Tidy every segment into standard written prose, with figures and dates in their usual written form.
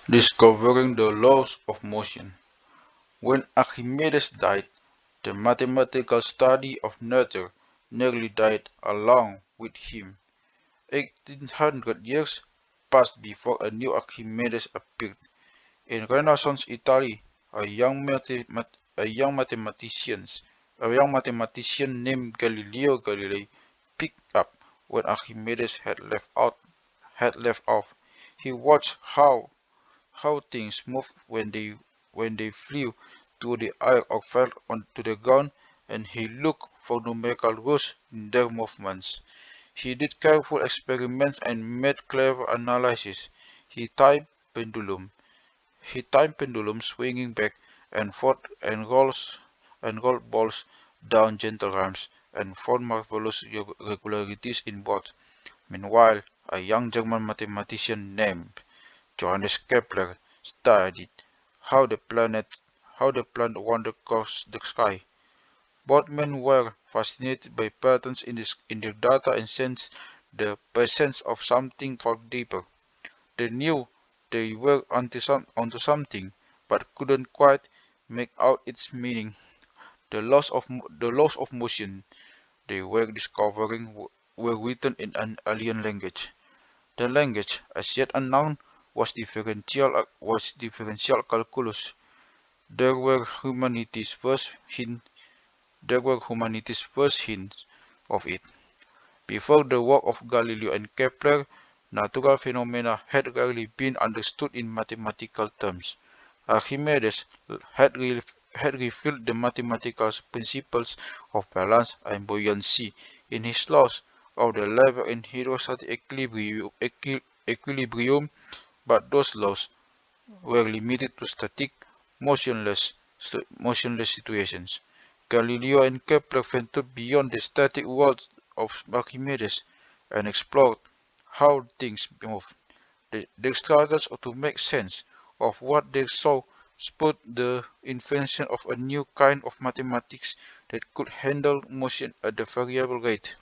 Discovering the laws of motion. When Archimedes died, the mathematical study of nature nearly died along with him. 1800 years passed before a new Archimedes appeared. In Renaissance Italy, a young mathematician named Galileo Galilei picked up when Archimedes had left off. He watched how things moved when they flew through the air or fell onto the ground, and he looked for numerical rules in their movements. He did careful experiments and made clever analysis. He timed pendulum. He timed pendulums swinging back and forth and rolled balls down gentle ramps and found marvelous regularities in both. Meanwhile, a young German mathematician named Johannes Kepler studied how the planet wandered across the sky. Both men were fascinated by patterns in the data and sensed the presence of something far deeper. They knew they were onto something, but couldn't quite make out its meaning. The laws of motion they were discovering were written in an alien language. The language, as yet unknown, was differential calculus. There were humanity's first hint There were humanity's first hints of it. Before the work of Galileo and Kepler, natural phenomena had rarely been understood in mathematical terms. Archimedes had revealed the mathematical principles of balance and buoyancy in his laws of the lever and hydrostatic equilibrium, but those laws were limited to static, motionless situations. Galileo and Kepler ventured beyond the static world of Archimedes and explored how things move. Their struggles to make sense of what they saw spurred the invention of a new kind of mathematics that could handle motion at a variable rate.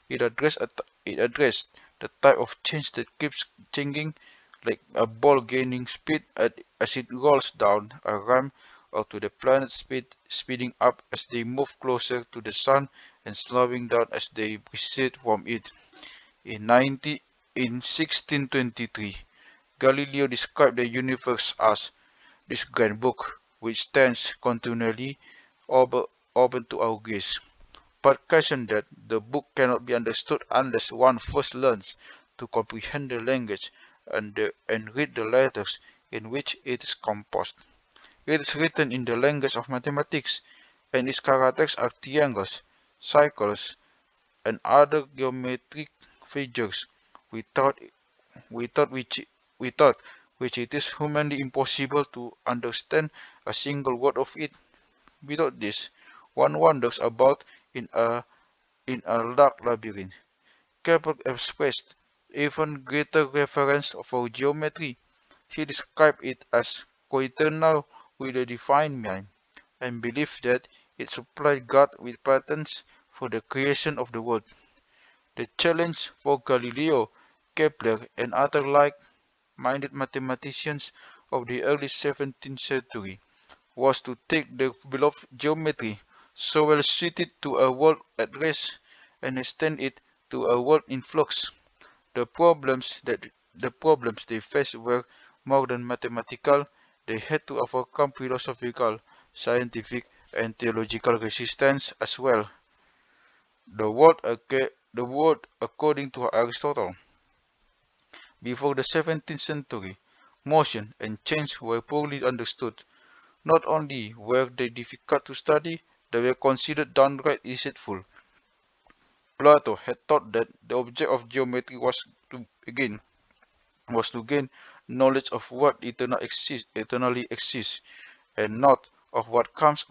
It addressed the type of change that keeps changing, like a ball gaining speed as it rolls down a ramp, or to the planet's speeding up as they move closer to the sun and slowing down as they recede from it. In 1623, Galileo described the universe as this grand book, which stands continually open to our gaze, but cautioned that the book cannot be understood unless one first learns to comprehend the language and read the letters in which it is composed. It is written in the language of mathematics, and its characters are triangles, circles, and other geometric figures, without, without, which, without which it is humanly impossible to understand a single word of it. Without this, one wanders about in a dark labyrinth. Kepler expressed even greater reverence for geometry. He described it as coeternal with the divine mind, and believed that it supplied God with patterns for the creation of the world. The challenge for Galileo, Kepler, and other like-minded mathematicians of the early 17th century was to take the beloved geometry, so well suited to a world at rest, and extend it to a world in flux. The problems they faced were more than mathematical. They had to overcome philosophical, scientific, and theological resistance as well. The world according to Aristotle. Before the 17th century, motion and change were poorly understood. Not only were they difficult to study, they were considered downright deceitful. Plato had taught that the object of geometry was to gain knowledge of what eternally exists, and not of what comes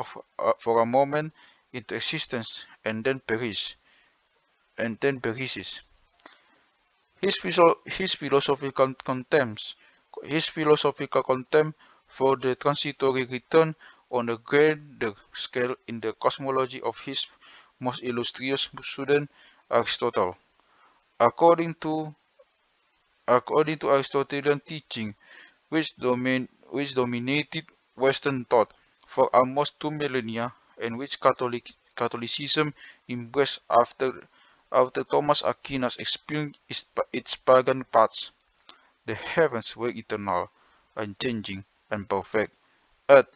for a moment into existence and then perishes. His philosophical contempt for the transitory return on a grander scale in the cosmology of his most illustrious student Aristotle. According to Aristotelian teaching, which dominated Western thought for almost 2 millennia, and which Catholicism embraced after Thomas Aquinas experienced its pagan paths. The heavens were eternal, unchanging, and perfect. Earth,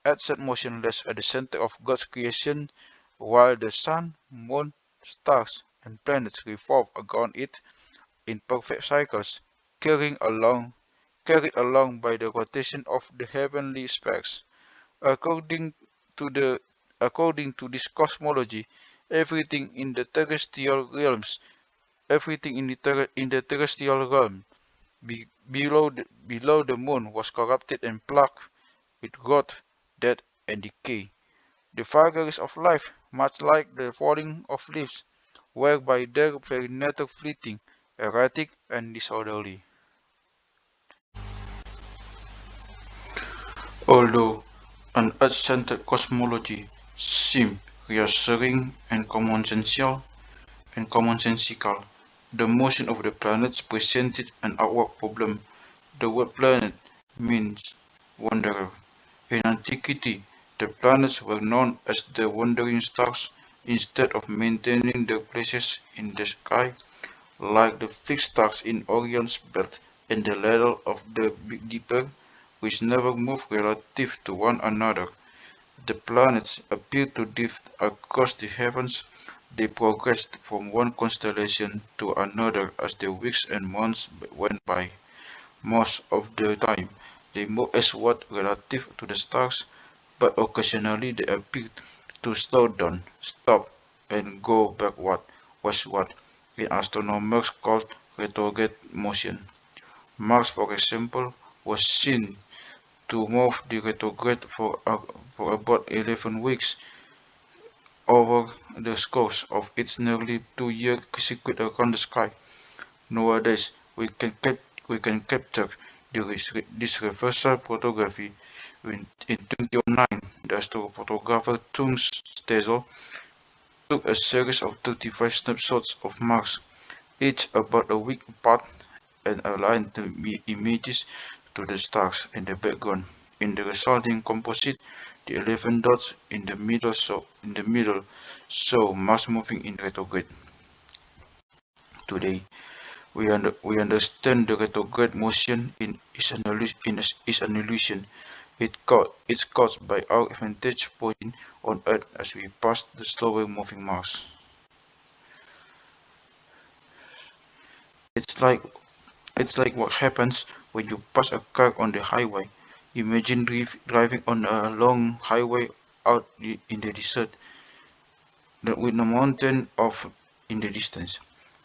Earth sat motionless at the center of God's creation, while the sun, moon, stars, and planets revolved around it in perfect cycles, carried along by the rotation of the heavenly spheres. According to the according to this cosmology, everything in the terrestrial realms, everything in the terrestrial realm below the moon was corrupted and plagued with rot, death, and decay. The vagaries of life, much like the falling of leaves, were by their very nature fleeting, erratic, and disorderly. Although an Earth-centered cosmology seemed reassuring and commonsensical, the motion of the planets presented an outward problem. The word planet means wanderer. In antiquity, the planets were known as the wandering stars instead of maintaining their places in the sky, like the fixed stars in Orion's belt and the ladle of the Big Dipper, which never moved relative to one another. The planets appeared to drift across the heavens. They progressed from one constellation to another as the weeks and months went by. Most of the time, they moved eastward relative to the stars, but occasionally they appeared to slow down, stop, and go backward, westward, in astronomers called retrograde motion. Mars, for example, was seen to move the retrograde for about 11 weeks over the course of its nearly 2-year circuit around the sky. Nowadays, we can capture this reversal photography. In 2009, the astrophotographer Tooms Stezel took a series of 35 snapshots of Mars, each about a week apart, and aligned the images to the stars in the background. In the resulting composite, the 11 dots in the middle show Mars moving in retrograde. Today, we understand the retrograde motion is an illusion. It's caused by our vantage point on Earth as we pass the slower moving Mars. It's like it's like what happens when you pass a car on the highway. Imagine driving on a long highway out in the desert with no mountain off in the distance.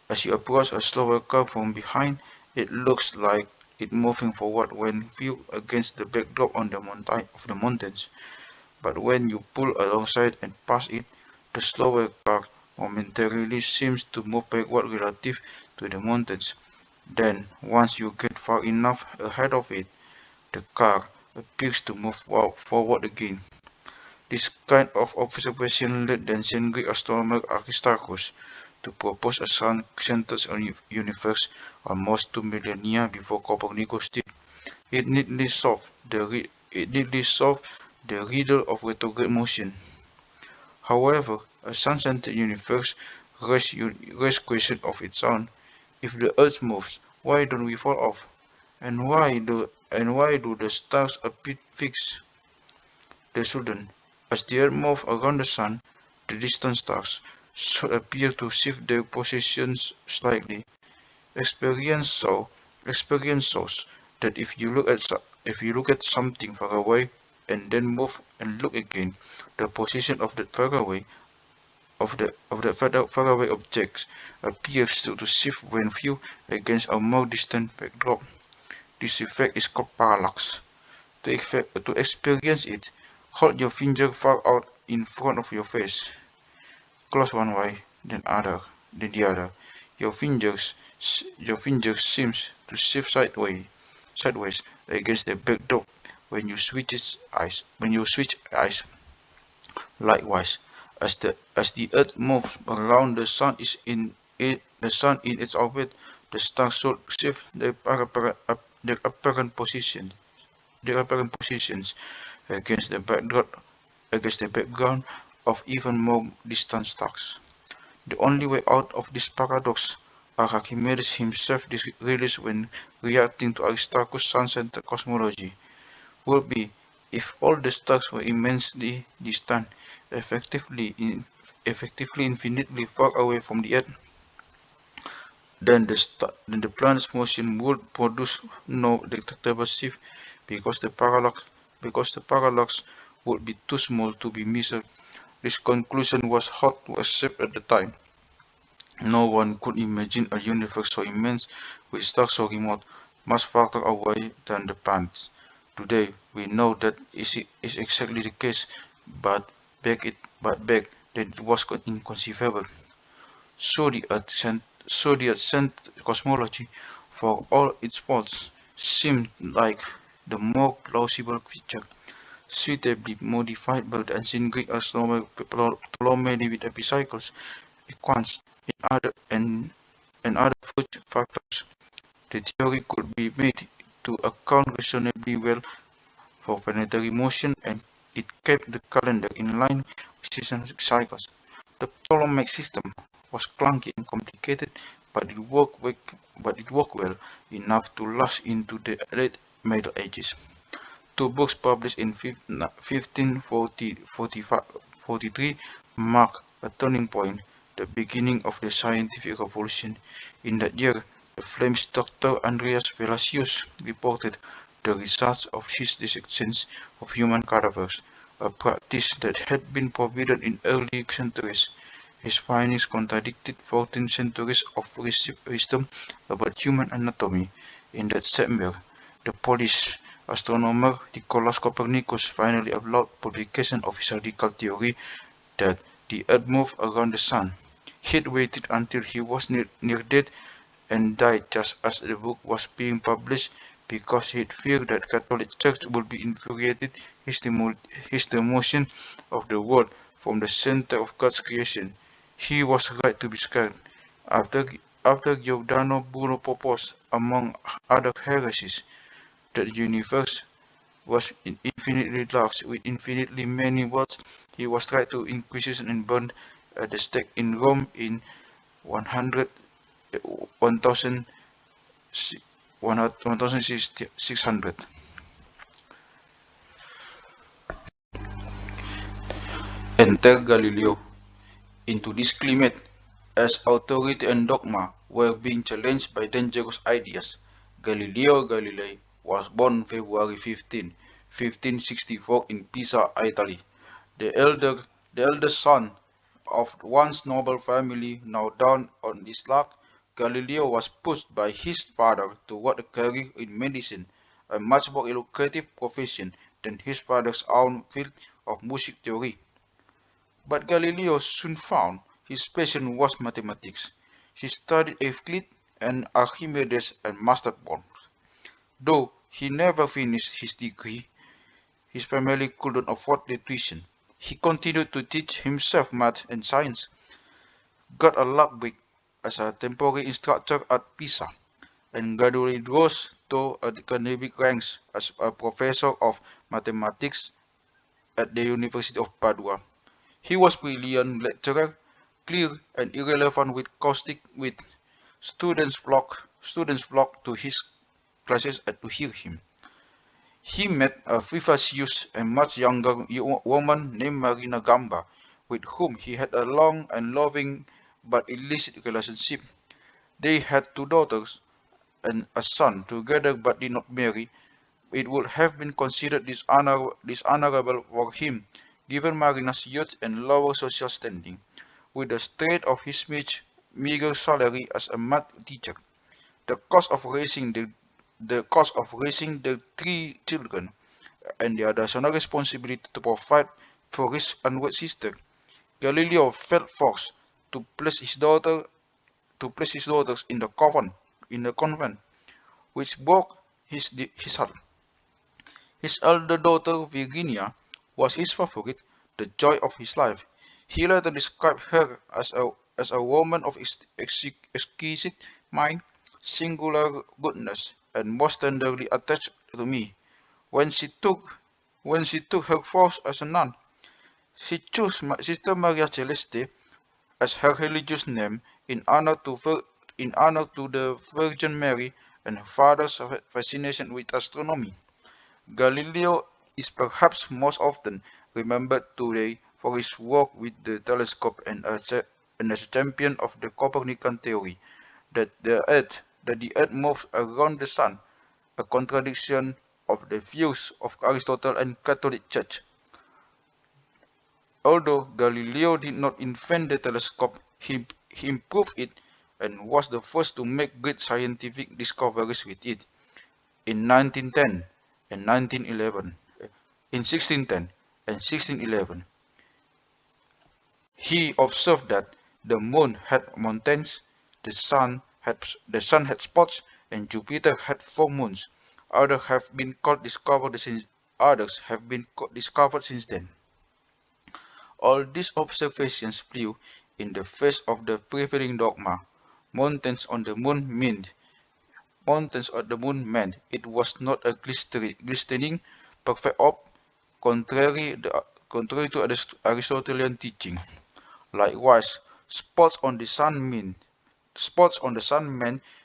As you approach a slower car from behind, it looks like it moving forward when viewed against the backdrop of the mountains. But when you pull alongside and pass it, the slower car momentarily seems to move backward relative to the mountains. Then, once you get far enough ahead of it, the car appears to move forward again. This kind of observation led the ancient Greek astronomer Aristarchus to propose a sun-centered universe almost 2 millennia before Copernicus did. It neatly solved the riddle of retrograde motion. However, a sun-centered universe raises questions of its own. If the Earth moves, why don't we fall off? And why do the stars appear fixed? They shouldn't. As the Earth moves around the Sun, the distant stars should appear to shift their positions slightly. Experience so Experience shows that if you look at something far away and then move and look again, the position of the faraway objects appears to shift when viewed against a more distant backdrop. This effect is called parallax. To experience it, hold your finger far out in front of your face. Close one way, then the other. Your fingers seems to shift sideways against the backdrop when you switch eyes. Likewise, as the Earth moves around the sun in its orbit, the stars should shift their their apparent positions against the background of even more distant stars. The only way out of this paradox, Archimedes himself realized when reacting to Aristarchus' sun-centered cosmology, would be if all the stars were immensely distant, effectively infinitely far away from the Earth, then the planet's motion would produce no detectable shift because the parallax would be too small to be measured. This conclusion was hard to accept at the time. No one could imagine a universe so immense, with stars so remote, much farther away than the planets. Today, we know that is exactly the case, but back then it was inconceivable. So the ascent cosmology, for all its faults, seemed like the more plausible picture, suitably modified by the ancient Greek astronomer Ptolemy with epicycles, equants, and other factors. The theory could be made to account reasonably well for planetary motion, and it kept the calendar in line with seasonal cycles. The Ptolemaic system was clunky and complicated, but it worked well enough to last into the late Middle Ages. Two books published in 1543 mark a turning point, the beginning of the scientific revolution. In that year, the Flemish doctor Andreas Velasius reported the results of his dissections of human cadavers, a practice that had been forbidden in early centuries. His findings contradicted 14 centuries of received wisdom about human anatomy. In that same year, the Polish astronomer Nicolaus Copernicus finally allowed publication of his radical theory that the Earth moved around the Sun. He'd waited until he was near death and died just as the book was being published because he feared that Catholic Church would be infuriated his the motion of the world from the center of God's creation. He was right to be scared. After, after Giordano Bruno proposed, among other heresies, that the universe was infinitely large with infinitely many worlds, he was tried to Inquisition and burned at the stake in Rome in 100, 1600. Enter Galileo into this climate as authority and dogma were being challenged by dangerous ideas. Galileo Galilei was born February 15, 1564 in Pisa, Italy. The elder the eldest son of once noble family now down on his luck, Galileo was pushed by his father toward a career in medicine, a much more lucrative profession than his father's own field of music theory. But Galileo soon found his passion was mathematics. He studied Euclid and Archimedes and mastered both. Though he never finished his degree, his family couldn't afford the tuition. He continued to teach himself math and science, got a lab break as a temporary instructor at Pisa, and gradually rose to academic ranks as a professor of mathematics at the University of Padua. He was brilliant lecturer, clear and irrelevant with caustic wit. Students flocked to his classes to hear him. He met a vivacious and much younger woman named Marina Gamba, with whom he had a long and loving but illicit relationship. They had two daughters and a son together but did not marry. It would have been considered dishonorable for him, given Marina's youth and lower social standing, with the straight of his meager salary as a math teacher. The cost of raising the three children and the additional responsibility to provide for his unwed sister, Galileo felt forced to place his daughters in the convent, which broke his heart. His elder daughter Virginia was his favorite, the joy of his life. He later described her as a woman of exquisite mind, singular goodness, and most tenderly attached to me. When she took her vows as a nun, she chose Sister Maria Celeste as her religious name in honor to the Virgin Mary and her father's fascination with astronomy. Galileo is perhaps most often remembered today for his work with the telescope and as a champion of the Copernican theory that the Earth moves around the Sun, a contradiction of the views of Aristotle and Catholic Church. Although Galileo did not invent the telescope, he improved it and was the first to make great scientific discoveries with it. In 1910 and 1911, in 1610 and 1611, he observed that the moon had mountains, the sun had spots, and Jupiter had four moons. Others have been discovered since then. All these observations flew in the face of the prevailing dogma. Mountains on the moon meant it was not a glistening, perfect orb, contrary to Aristotelian teaching. Likewise, spots on the sun meant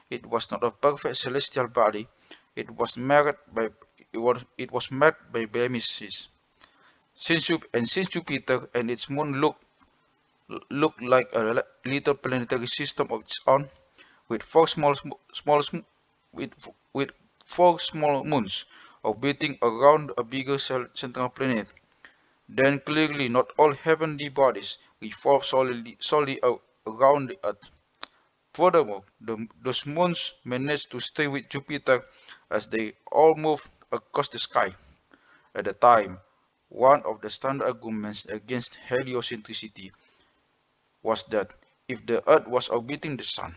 it was not a perfect celestial body. It was marred by blemishes. Since Jupiter and its moon look like a little planetary system of its own, with with, with four small moons orbiting around a bigger central planet, then clearly not all heavenly bodies revolve solely around the Earth. Furthermore, those moons managed to stay with Jupiter as they all moved across the sky. At the time, one of the standard arguments against heliocentricity was that if the Earth was orbiting the Sun,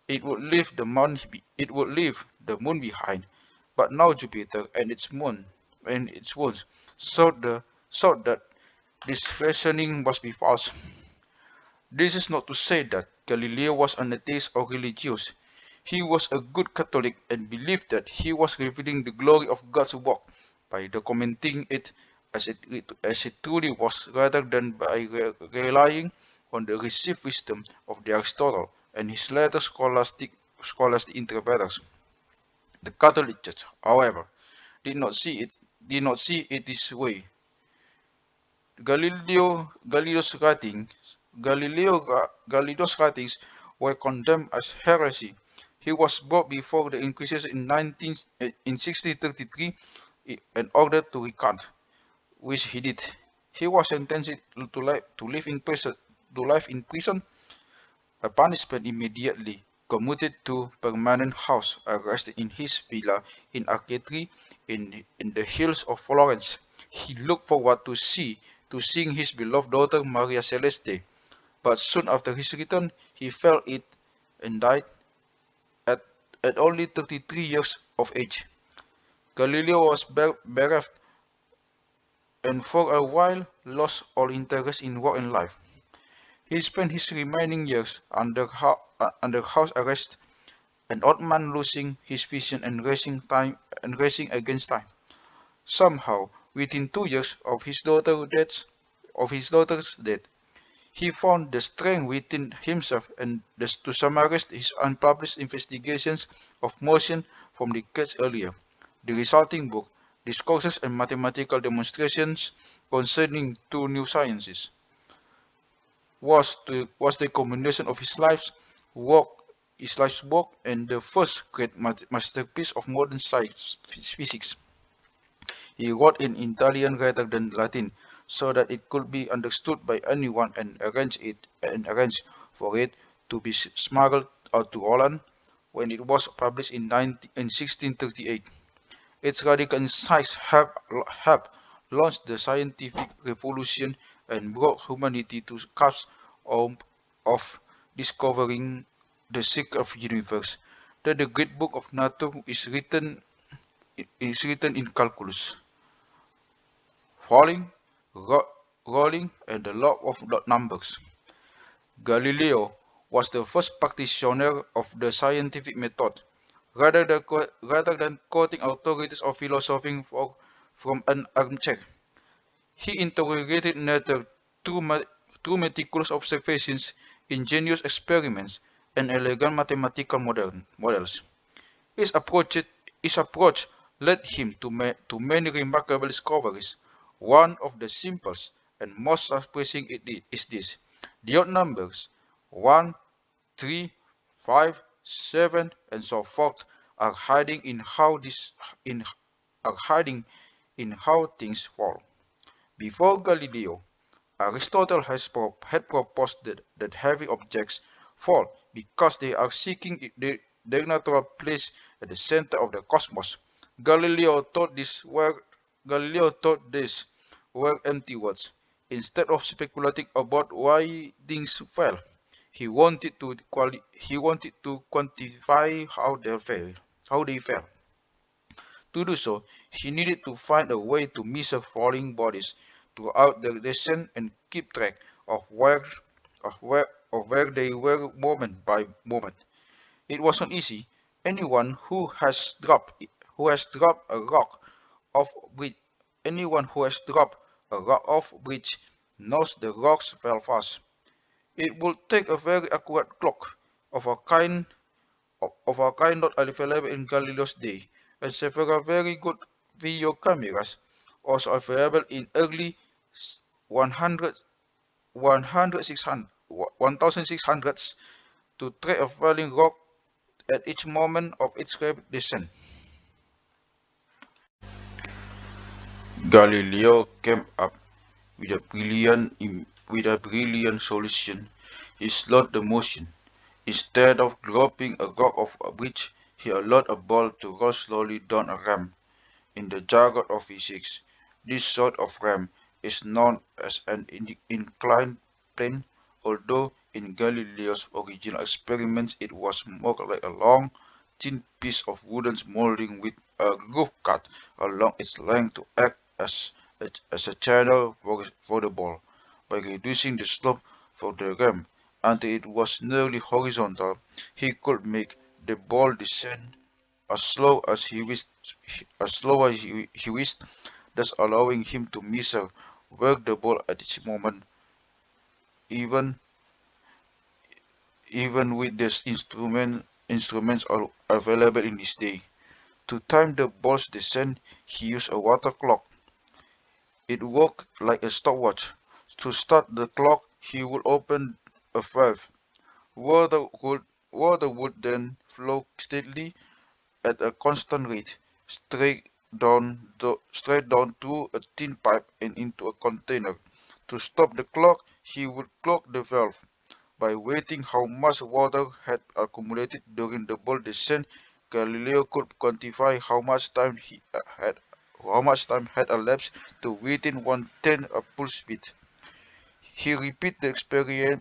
it would leave the moon behind. But now Jupiter and its moons showed that this reasoning must be false. This is not to say that Galileo was an atheist or religious. He was a good Catholic and believed that he was revealing the glory of God's work by documenting it as it truly was, rather than by relying on the received wisdom of Aristotle and his later scholastic interpreters. The Catholic Church, however, did not see it this way. Galileo's writings were condemned as heresy. He was brought before the Inquisition in 1633 and ordered to recant, which he did. He was sentenced to life in prison, a punishment immediately commuted to permanent house arrest in his villa in Arcetri in the hills of Florence. He looked forward to seeing his beloved daughter Maria Celeste, but soon after his return he fell ill and died at, at only 33 years of age. Galileo was bereft and for a while lost all interest in work and life. He spent his remaining years under house arrest, an old man losing his vision and racing against time. Somehow, within 2 years of his daughter's death, he found the strength within himself and to summarize his unpublished investigations of motion from decades earlier. The resulting book, Discourses and Mathematical Demonstrations Concerning Two New Sciences, was the culmination of work, his life's work, and the first great masterpiece of modern science physics. He wrote in Italian rather than Latin, so that it could be understood by anyone, and arranged for it to be smuggled out to Holland when it was published in 1638. Its radical insights have launched the scientific revolution and brought humanity to the cusp of discovering the secret of the universe. That the great book of nature is written in calculus, falling, rolling, and the law of numbers. Galileo was the first practitioner of the scientific method, rather than quoting authorities or philosophing from an armchair. He interrogated nature through meticulous observations, ingenious experiments, and elegant mathematical models. His approach, his approach led him to many remarkable discoveries. One of the simplest and most surprising is this: the odd numbers 1, 3, 5, 7, and so forth are hiding in are hiding in how things fall. Before Galileo, Aristotle had proposed that heavy objects fall because they are seeking their natural place at the center of the cosmos. Galileo thought these were empty words. Instead of speculating about why things fell, he wanted to quantify how they fell. To do so, he needed to find a way to measure falling bodies throughout the descent and keep track of where they were moment by moment. It wasn't easy. Anyone who has dropped a rock off bridge anyone who has dropped a rock off bridge knows the rocks fell fast. It would take a very accurate clock of a kind not available in Galileo's day, and several very good video cameras also available in early 100, 1600s to track a falling rock at each moment of its rapid descent. Galileo came up with a brilliant solution. He slowed the motion. Instead of dropping a rock off a bridge, he allowed a ball to roll slowly down a ramp. In the jargon of physics, this sort of ramp is known as an inclined plane, although in Galileo's original experiments it was more like a long, thin piece of wooden molding with a groove cut along its length to act as a channel for the ball. By reducing the slope for the ramp until it was nearly horizontal, he could make the ball descend as slow as he wished, thus allowing him to measure where the ball at each moment, even even with the instruments available in his day. To time the ball's descent, he used a water clock. It worked like a stopwatch. To start the clock, he would open a valve. Water would then flow steadily at a constant rate, straight down through a thin pipe and into a container. To stop the clock, he would close the valve. By weighting how much water had accumulated during the ball descent, Galileo could quantify how much time had elapsed to within one-tenth of full speed. He repeated the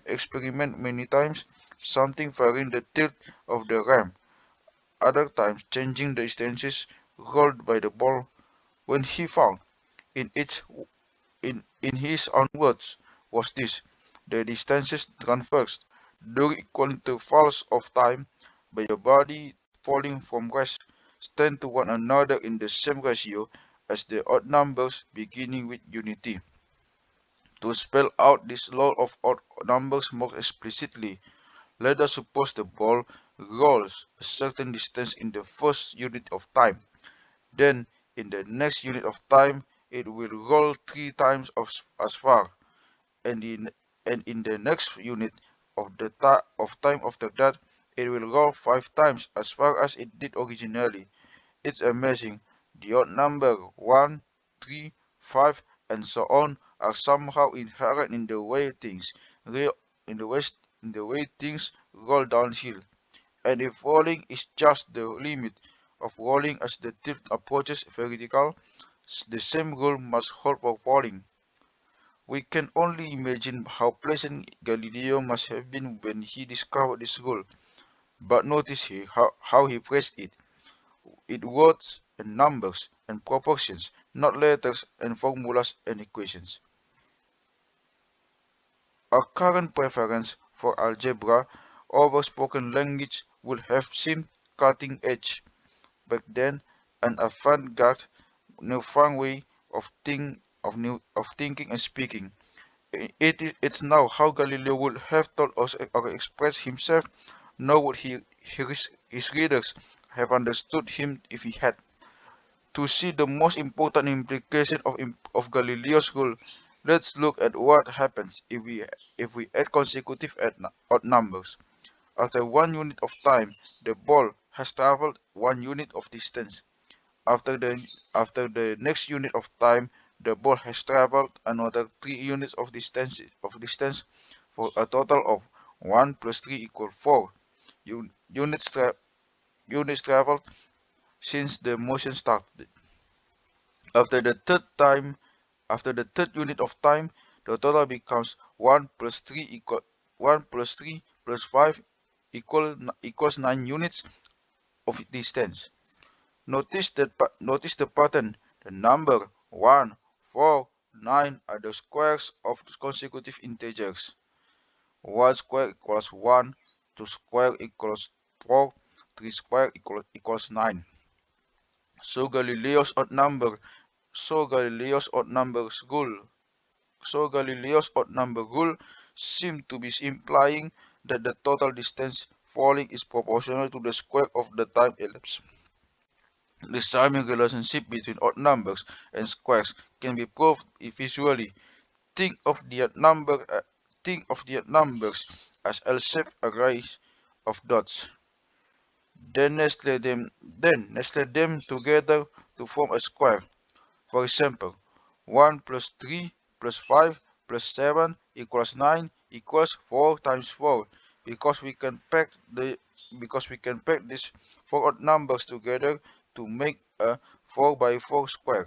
experiment many times, something varying the tilt of the ramp, other times changing the distances rolled by the ball. When he found, in its in his own words, was this: the distances traversed during equal intervals of time by a body falling from rest stand to one another in the same ratio as the odd numbers beginning with unity. To spell out this law of odd numbers more explicitly, let us suppose the ball rolls a certain distance in the first unit of time. Then, in the next unit of time, it will roll 3 times as far, and in the next unit of time after that, it will roll 5 times as far as it did originally. It's amazing. The odd number 1, 3, 5, and so on are somehow inherent in the way things in the way things roll downhill. And if rolling is just the limit of rolling as the tilt approaches vertical, the same rule must hold for falling. We can only imagine how pleasant Galileo must have been when he discovered this rule. But notice here how he phrased it. It words and numbers and proportions, not letters and formulas and equations. Our current preference for algebra over spoken language would have seemed cutting edge back then, an avant-garde, newfound way of thinking and speaking. It's now how Galileo would have told us or expressed himself. Now would his readers have understood him if he had. To see the most important implication of Galileo's rule, let's look at what happens if we add consecutive odd numbers. After 1 unit of time, the ball has traveled 1 unit of distance. After the next unit of time, the ball has traveled another 3 units of distance for a total of 1 plus 3 equals 4 units, units traveled since the motion started. After the third time, After the third unit of time, the total becomes 1 plus 3 equal 1 plus 3 plus 5 equals 9 units of distance. Notice the pattern. The number 1, 4, 9 are the squares of consecutive integers. 1 square equals 1, 2 square equals 4, 3 square equals 9. So Galileo's odd number so Galileo's odd numbers rule Galileo's odd number rule seemed to be implying that the total distance falling is proportional to the square of the time elapsed. This timing relationship between odd numbers and squares can be proved visually. Think of the odd numbers as L-shaped arrays of dots. Nestle them together to form a square. For example, 1 plus 3 plus 5 plus 7 equals 9 equals 4 times 4 because we can pack these four odd numbers together to make a 4 by 4 square.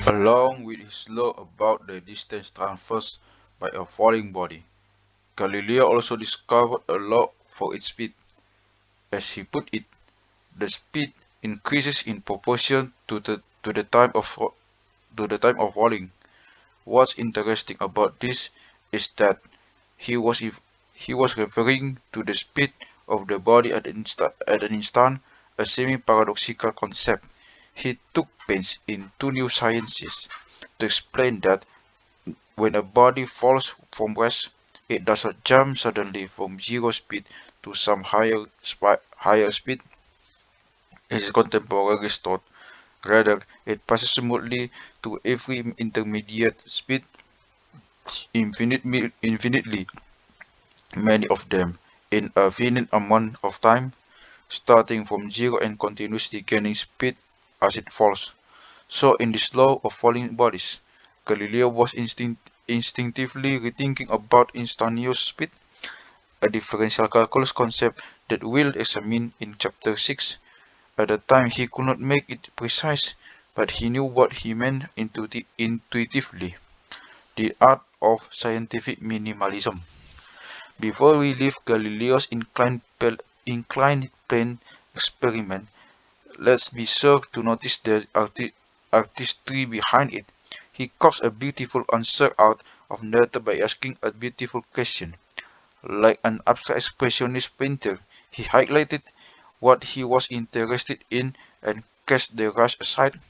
Along with his law about the distance traversed by a falling body, Galileo also discovered a law for its speed. As he put it, the speed increases in proportion to the time of falling. What's interesting about this is that he was if he was referring to the speed of the body at an instant, a semi-paradoxical concept. He took pains in two new sciences to explain that when a body falls from rest, it does not jump suddenly from zero speed to some higher speed, as his contemporaries thought. Rather, it passes smoothly to every intermediate speed, infinitely many of them, in a finite amount of time, starting from zero and continuously gaining speed as it falls. So in this law of falling bodies, Galileo was instinctively rethinking about instantaneous speed, a differential calculus concept that we'll examine in chapter 6. At the time he could not make it precise, but he knew what he meant intuitively, the art of scientific minimalism. Before we leave Galileo's inclined plane experiment, let's be sure to notice the artistry behind it. He coaxed a beautiful answer out of data by asking a beautiful question. Like an abstract expressionist painter, he highlighted what he was interested in and cast the rest aside.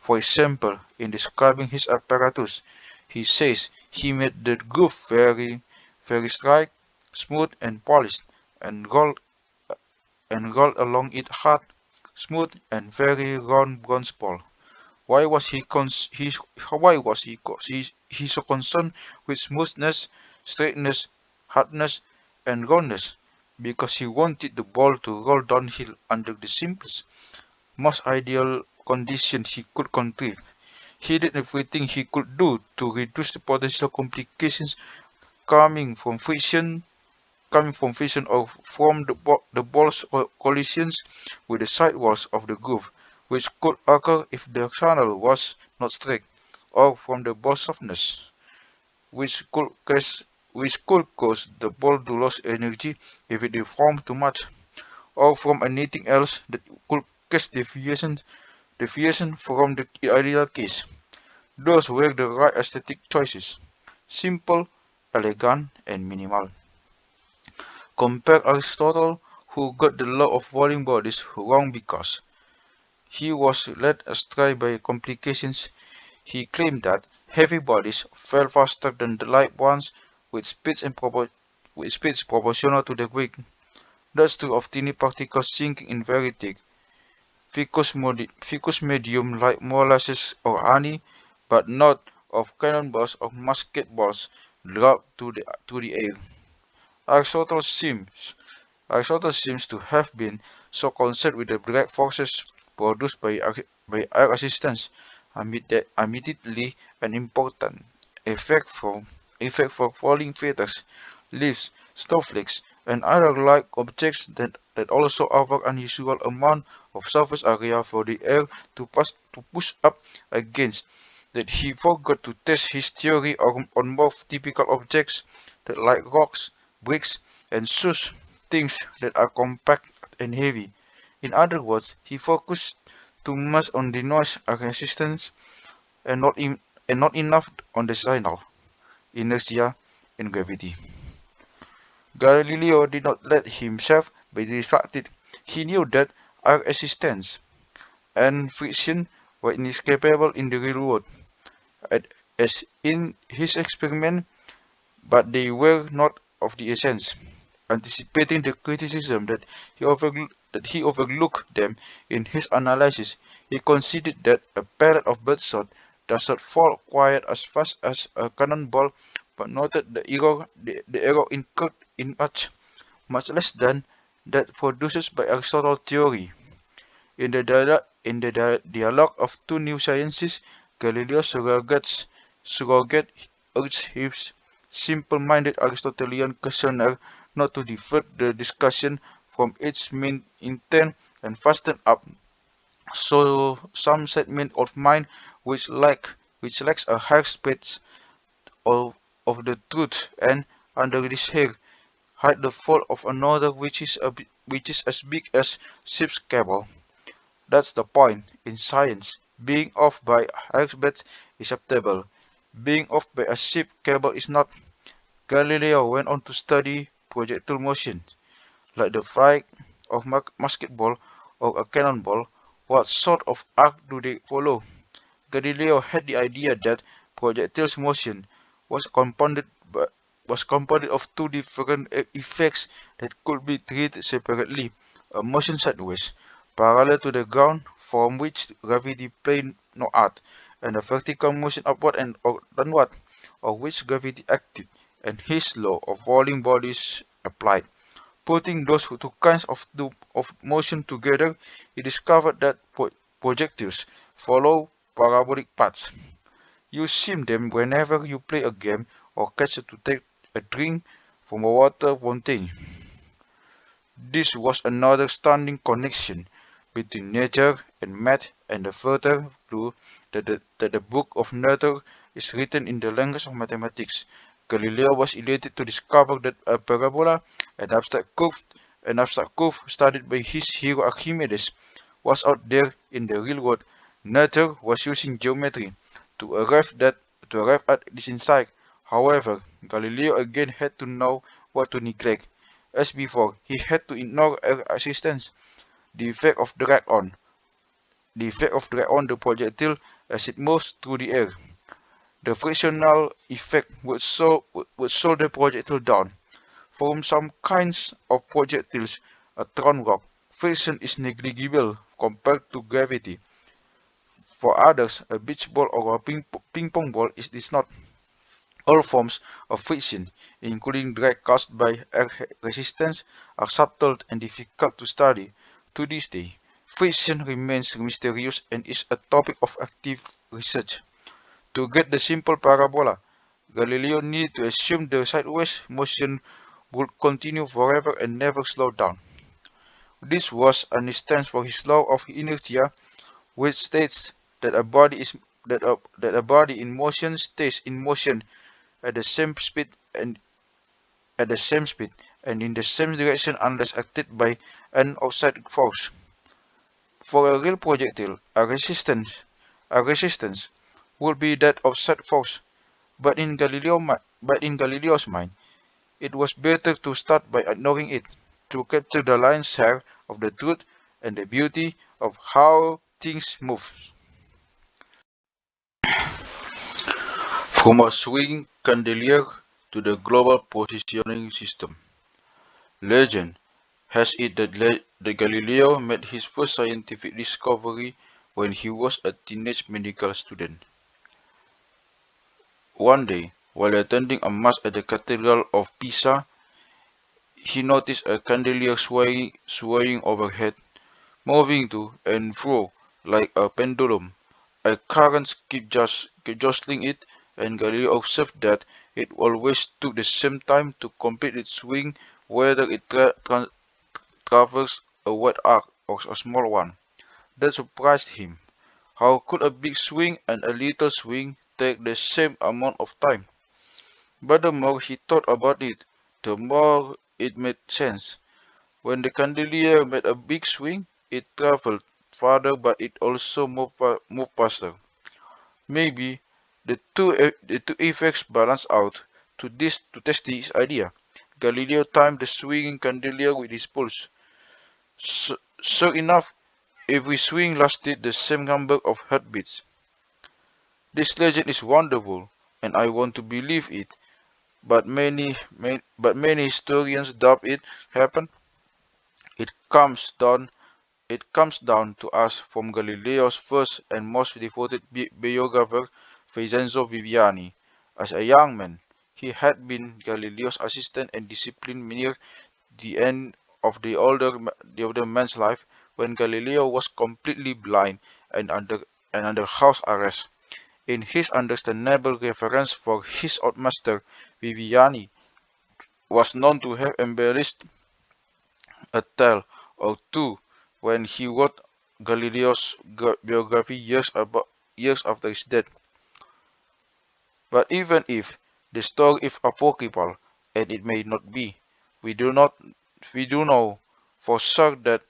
For example, in describing his apparatus, he says he made the groove very straight, smooth and polished, and rolled along it hard, smooth and very round bronze ball. Why was he so concerned with smoothness, straightness, hardness, and roundness? Because he wanted the ball to roll downhill under the simplest, most ideal conditions he could contrive. He did everything he could do to reduce the potential complications coming from friction or from the ball's collisions with the side walls of the groove, which could occur if the channel was not straight, or from the ball's softness, which could cause the ball to lose energy if it deformed too much, or from anything else that could cast deviation from the ideal case. Those were the right aesthetic choices: simple, elegant, and minimal. Compare Aristotle, who got the law of rolling bodies wrong because he was led astray by complications. He claimed that heavy bodies fell faster than the light ones with speeds proportional to the weight. That's true of tiny particles sinking in very thick, viscous medium like molasses or honey, but not of cannonballs or musket balls dropped to the air. Aristotle seems Aristotle seems to have been so concerned with the drag forces produced by air resistance, admittedly an important effect for falling feathers, leaves, snowflakes, and other like objects that also offer unusual amount of surface area for the air to push up against, that he forgot to test his theory on more typical objects that like rocks, bricks, and shoes, things that are compact and heavy. In other words, he focused too much on the noise resistance and not enough on the signal, inertia, and gravity. Galileo did not let himself be distracted. He knew that air resistance and friction were inescapable in the real world, as in his experiment, but they were not of the essence. Anticipating the criticism that he overlooked them in his analysis, he conceded that a pellet of birdshot does not fall quite as fast as a cannonball, but noted the error incurred in much less than that produced by Aristotle's theory. In the dialogue of two new sciences, Galileo surrogate urged his simple-minded Aristotelian questioner not to divert the discussion from its main intent and fasten up so some segment of mind which lacks a hair space of, of the truth, and under this hair hide the fold of another which is as big as ship's cable. That's the point. In science, being off by hairbreadth is acceptable. Being off by a ship cable is not. Galileo went on to study projectile motion, like the flight of musket ball or a cannonball. What sort of arc do they follow? Galileo had the idea that projectile motion was compounded by, was compounded of two different effects that could be treated separately: a motion sideways, parallel to the ground, from which gravity played no part, and a vertical motion upward and or downward, of which gravity acted, and his law of falling bodies applied. Putting those two kinds of motion together, he discovered that projectiles follow parabolic paths. You see them whenever you play a game or catch to take a drink from a water fountain. This was another stunning connection between nature and math, and the further clue that the book of nature is written in the language of mathematics. Galileo was elated to discover that a parabola, an abstract curve studied by his hero Archimedes, was out there in the real world. Nature was using geometry to arrive at this insight. However, Galileo again had to know what to neglect. As before, he had to ignore air resistance, the effect of drag on the projectile as it moves through the air. The frictional effect would slow the projectile down. For some kinds of projectiles, a thrown rock, friction is negligible compared to gravity. For others, a beach ball or a ping pong ball is not. All forms of friction, including drag caused by air resistance, are subtle and difficult to study. To this day, friction remains mysterious and is a topic of active research. To get the simple parabola, Galileo needed to assume the sideways motion would continue forever and never slow down. This was an instance for his law of inertia, which states that a body in motion stays in motion at the same speed and at the same speed and in the same direction unless acted by an outside force. For a real projectile, a resistance would be that outside force, but in Galileo's mind, it was better to start by ignoring it, to capture the lion's share of the truth and the beauty of how things move. From a swinging chandelier to the global positioning system. Legend has it that Galileo made his first scientific discovery when he was a teenage medical student. One day, while attending a mass at the Cathedral of Pisa, he noticed a chandelier swaying overhead, moving to and fro like a pendulum. A current kept jostling it, and Galileo observed that it always took the same time to complete its swing, whether it traversed a wide arc or a small one. That surprised him. How could a big swing and a little swing take the same amount of time? But the more he thought about it, the more it made sense. When the chandelier made a big swing, it traveled farther, but it also moved faster. Maybe the two effects balance out. To test this idea, Galileo timed the swinging chandelier with his pulse. Sure enough, every swing lasted the same number of heartbeats. This legend is wonderful, and I want to believe it, but many historians doubt it happened. It comes down It comes down to us from Galileo's first and most devoted biographer, Vincenzo Viviani. As a young man, he had been Galileo's assistant and disciple near the end of the older man's life, when Galileo was completely blind and under house arrest. In his understandable reverence for his old master, Viviani was known to have embellished a tale or two when he wrote Galileo's biography years after his death. But even if the story is apocryphal, and it may not be, we do not we do know for sure that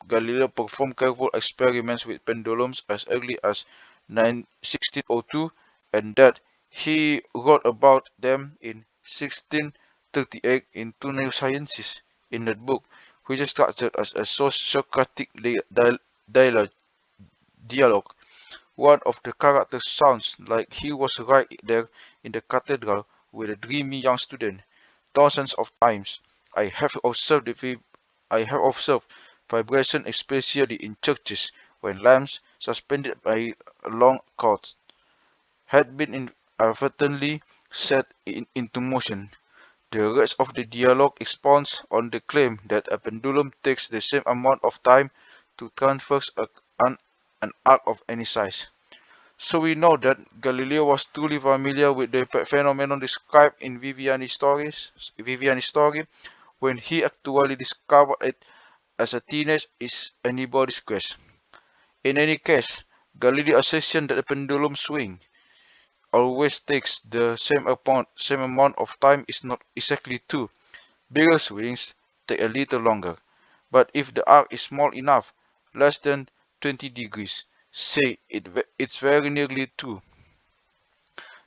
Galileo performed careful experiments with pendulums as early as 1602, and that he wrote about them in 1638 in Two New Sciences. In that book, which is structured as a Socratic dialogue, one of the characters sounds like he was right there in the cathedral with a dreamy young student. Thousands of times I have observed I have observed vibration, especially in churches when lamps suspended by long cords had been inadvertently into motion. The rest of the dialogue expounds on the claim that a pendulum takes the same amount of time to traverse an, an arc of any size. So we know that Galileo was truly familiar with the phenomenon described in Viviani's story. When he actually discovered it as a teenager is anybody's guess. In any case, Galileo's assertion that a pendulum swing always takes the same amount of time is not exactly true. Bigger swings take a little longer, but if the arc is small enough, less than 20 degrees, say it's very nearly true.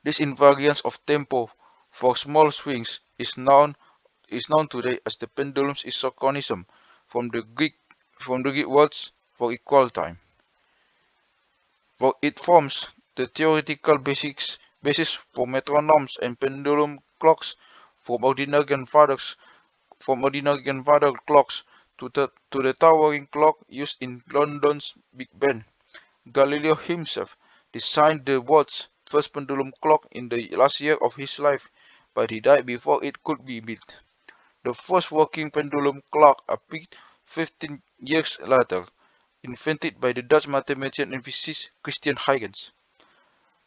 This invariance of tempo for small swings is known today as the pendulum's isochronism, from the Greek words for equal time. For it forms the theoretical basis for metronomes and pendulum clocks, from ordinary grandfather clocks to the towering clock used in London's Big Ben. Galileo himself designed the world's first pendulum clock in the last year of his life, but he died before it could be built. The first working pendulum clock appeared 15 years later, invented by the Dutch mathematician and physicist Christian Huygens.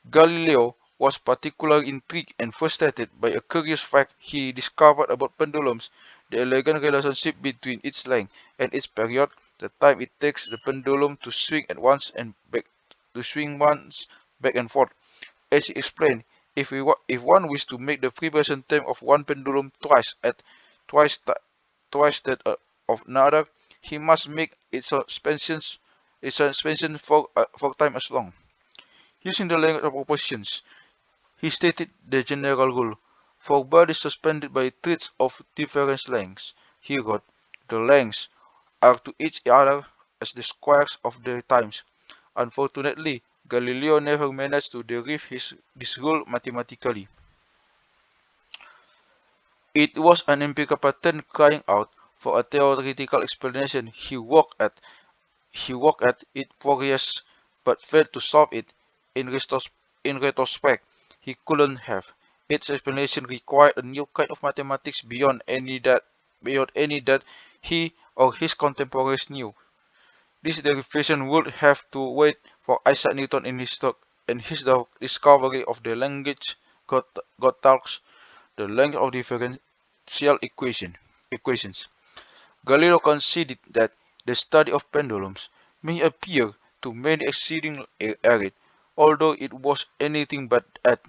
Galileo was particularly intrigued and frustrated by a curious fact he discovered about pendulums: the elegant relationship between its length and its period, the time it takes the pendulum to swing at once and back and forth. As he explained, if one wished to make the vibration time of one pendulum twice twice that of another, he must make its suspension 4 times as long. Using the length of propositions, he stated the general rule: for bodies suspended by threads of different lengths, he wrote, the lengths are to each other as the squares of their times. Unfortunately, Galileo never managed to derive this rule mathematically. It was an empirical pattern crying out for a theoretical explanation. He worked at it for years, but failed to solve it. In, in retrospect, he couldn't have. Its explanation required a new kind of mathematics beyond any that he or his contemporaries knew. This derivation would have to wait for Isaac Newton and his discovery of the language God talks, the length of differential equations. Galileo conceded that the study of pendulums may appear to many exceedingly arid, although it was anything but that,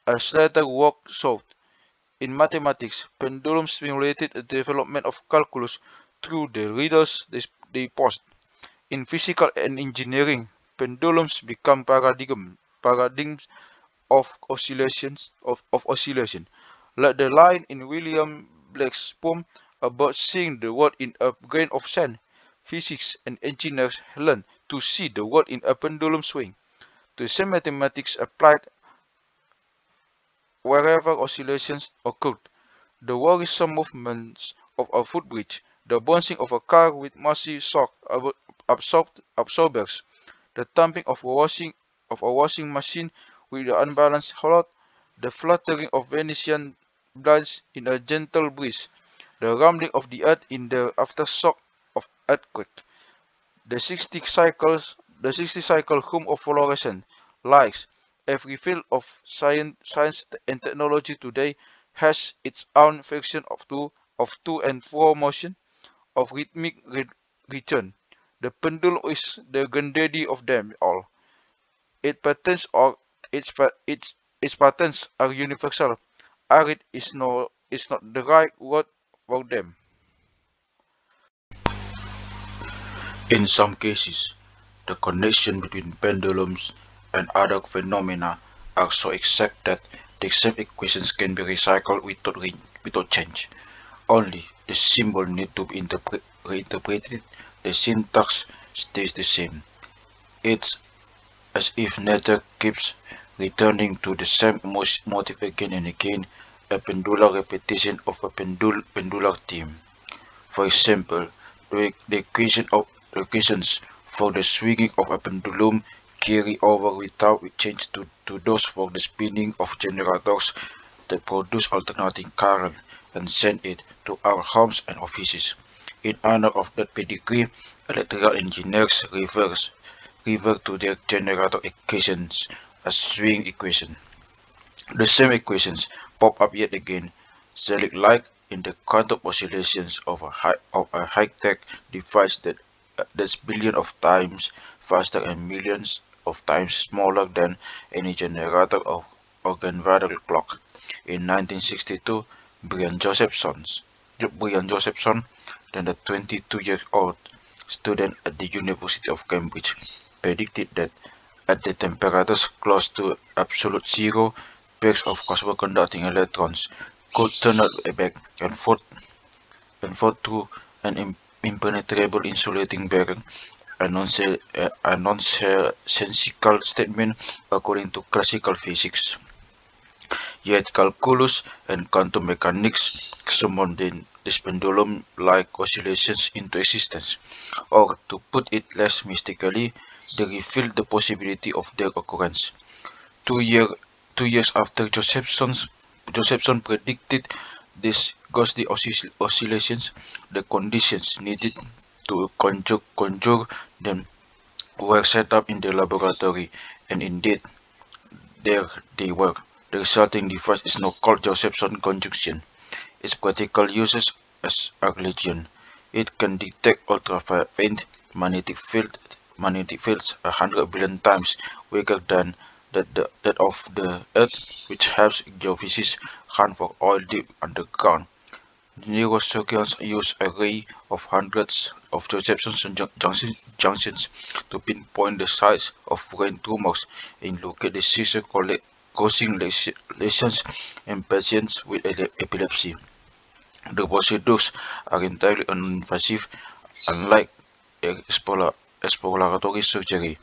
as later work showed. In mathematics, pendulums stimulated the development of calculus through the riddles they posed. In physics and engineering, pendulums become paradigms of oscillation, like the line in William Blake's poem about seeing the world in a grain of sand. Physicists and engineers learn to see the world in a pendulum swing. The same mathematics applied wherever oscillations occurred. The worrisome movements of a footbridge, the bouncing of a car with massive shock absorbers, the thumping of a washing machine with an unbalanced hollow, the fluttering of Venetian blinds in a gentle breeze, the rumbling of the earth in the aftershock of earthquake, the 60-cycle hum of fluorescent lights. Every field of science and technology today has its own version of to and fro motion, of rhythmic return. The pendulum is the granddaddy of them all. Its patents are its patents are universal. Arid is not the right word for them. In some cases, the connection between pendulums and other phenomena are so exact that the same equations can be recycled without change. Only the symbol need to be reinterpreted, the syntax stays the same. It's as if nature keeps returning to the same motif again and again, a pendular repetition of a pendular theme. For example, the equations for the swinging of a pendulum carry over without change to those for the spinning of generators that produce alternating current and send it to our homes and offices. In honor of that pedigree, electrical engineers revert to their generator equations as swing equations. The same equations pop up yet again, Zelig-like in the quantum oscillations of a high-tech device that's billions of times faster and millions of times smaller than any generator or grandfather clock. In 1962, Brian Josephson, then a 22-year-old student at the University of Cambridge, predicted that at the temperatures close to absolute zero, pairs of superconducting electrons could turn back and forth through an impenetrable insulating barrier, a nonsensical statement according to classical physics. Yet calculus and quantum mechanics summoned these pendulum-like oscillations into existence, or to put it less mystically, they revealed the possibility of their occurrence. Two, year, 2 years after Josephson predicted these ghostly oscillations, the conditions needed to conjure them were set up in the laboratory, and indeed there they were. The resulting device is now called Josephson conjunction. Its practical uses are legion. It can detect ultra-faint magnetic fields 100 billion times weaker than that of the Earth, which helps geophysicists hunt for oil deep underground. Neurosurgeons use an array of hundreds of Josephson junctions to pinpoint the size of brain tumors and locate the seizure-causing lesions in patients with epilepsy. The procedures are entirely non-invasive, unlike exploratory surgery.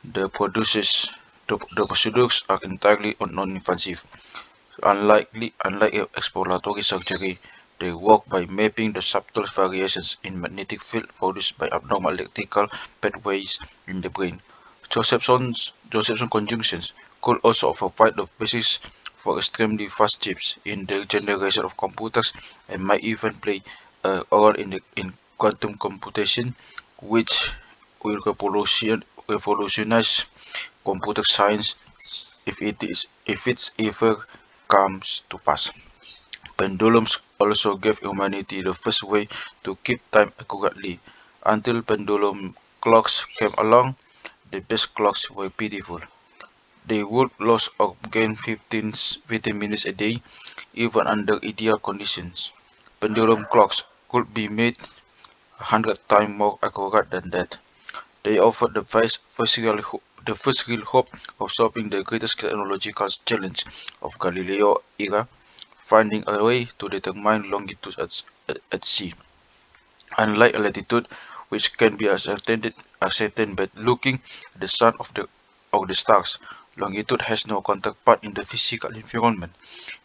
The procedures are entirely non-invasive. Unlike exploratory surgery, they work by mapping the subtle variations in magnetic field produced by abnormal electrical pathways in the brain. Josephson conjunctions could also provide the basis for extremely fast chips in the generation of computers and might even play a role in quantum computation, which will revolutionize computer science if it ever comes to pass. Pendulums also gave humanity the first way to keep time accurately. Until pendulum clocks came along, the best clocks were pitiful. They would lose or gain 15 minutes a day, even under ideal conditions. Pendulum clocks could be made 100 times more accurate than that. They offered the first real hope of solving the greatest technological challenge of Galileo era, finding a way to determine longitude at sea. Unlike latitude, which can be ascertained by looking at the sun or the stars, longitude has no counterpart in the physical environment.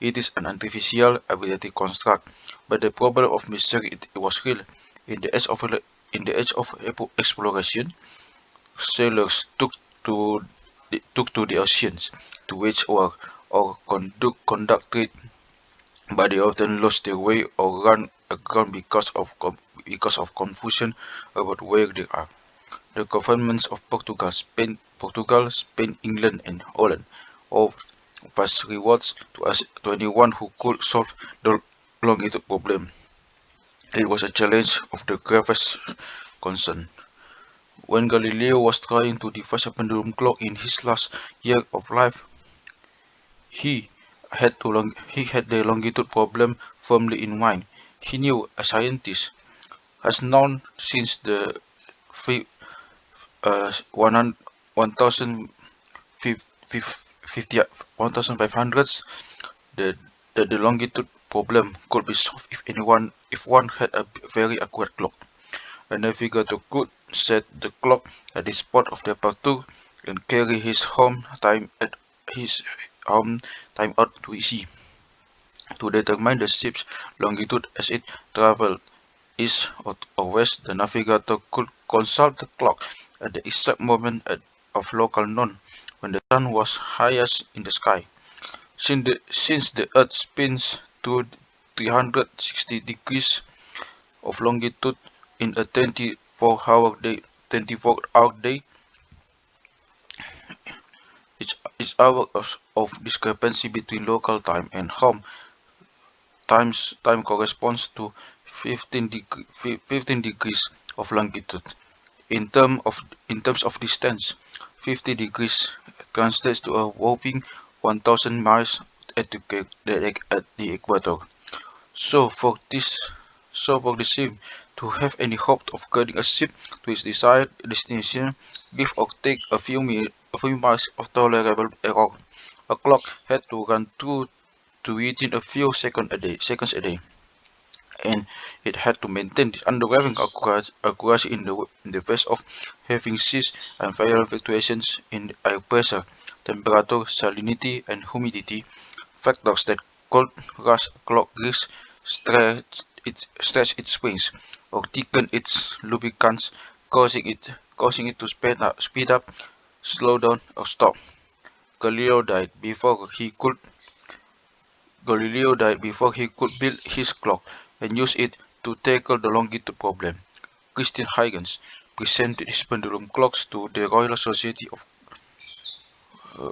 It is an artificial arbitrary construct, but the problem of mystery it was real. In the age of exploration, sailors took to the oceans to wage war or conduct trade, but they often lost their way or run aground because of confusion about where they are. The governments of Portugal, Spain, England, and Holland all passed rewards to anyone who could solve the longitude problem. It was a challenge of the gravest concern. When Galileo was trying to devise a pendulum clock in his last year of life, he he had the longitude problem firmly in mind. He knew a scientist has known since the 1500s that the longitude problem could be solved if one had a very accurate clock. A navigator could set the clock at the spot of departure and carry his home time out to sea. To determine the ship's longitude as it traveled east or west, the navigator could consult the clock at the exact moment of local noon, when the sun was highest in the sky. Since the Earth spins through 360 degrees of longitude in a 24-hour day, each hour of discrepancy between local time and home time corresponds to 15 degrees of longitude. In terms of distance, 50 degrees translates to a whopping 1,000 miles at the equator. So for the ship to have any hope of guiding a ship to its desired destination, give or take a few miles of tolerable error, a clock had to run true to within a few seconds a day, and it had to maintain this unwavering accuracy in the face of having seas and viral fluctuations in air pressure, temperature, salinity, and humidity, factors that could rush a clock risk stretch its wings or thicken its lubricants, causing it to speed up, slow down, or stop. Galileo died before he could Galileo died before he could build his clock and use it to tackle the longitude problem. Christian Huygens presented his pendulum clocks to the Royal Society of uh,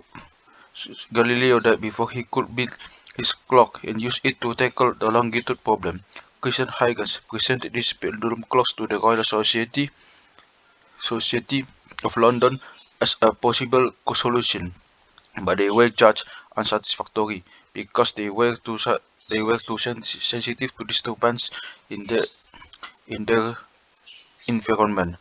Galileo died before he could build his clock and use it to tackle the longitude problem. Christian Huygens presented his pendulum clocks to the Royal Society of London as a possible solution. but they were judged unsatisfactory because they were too sensitive to disturbance in their environment.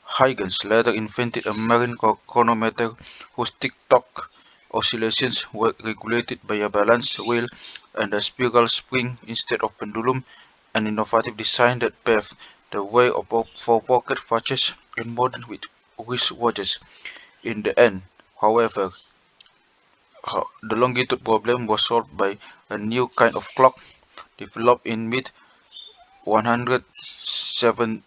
Huygens later invented a marine chronometer whose tick-tock oscillations were regulated by a balance wheel and a spiral spring instead of pendulum, an innovative design that paved the way for pocket watches and modern wristwatches. In the end, however, the longitude problem was solved by a new kind of clock developed in mid 107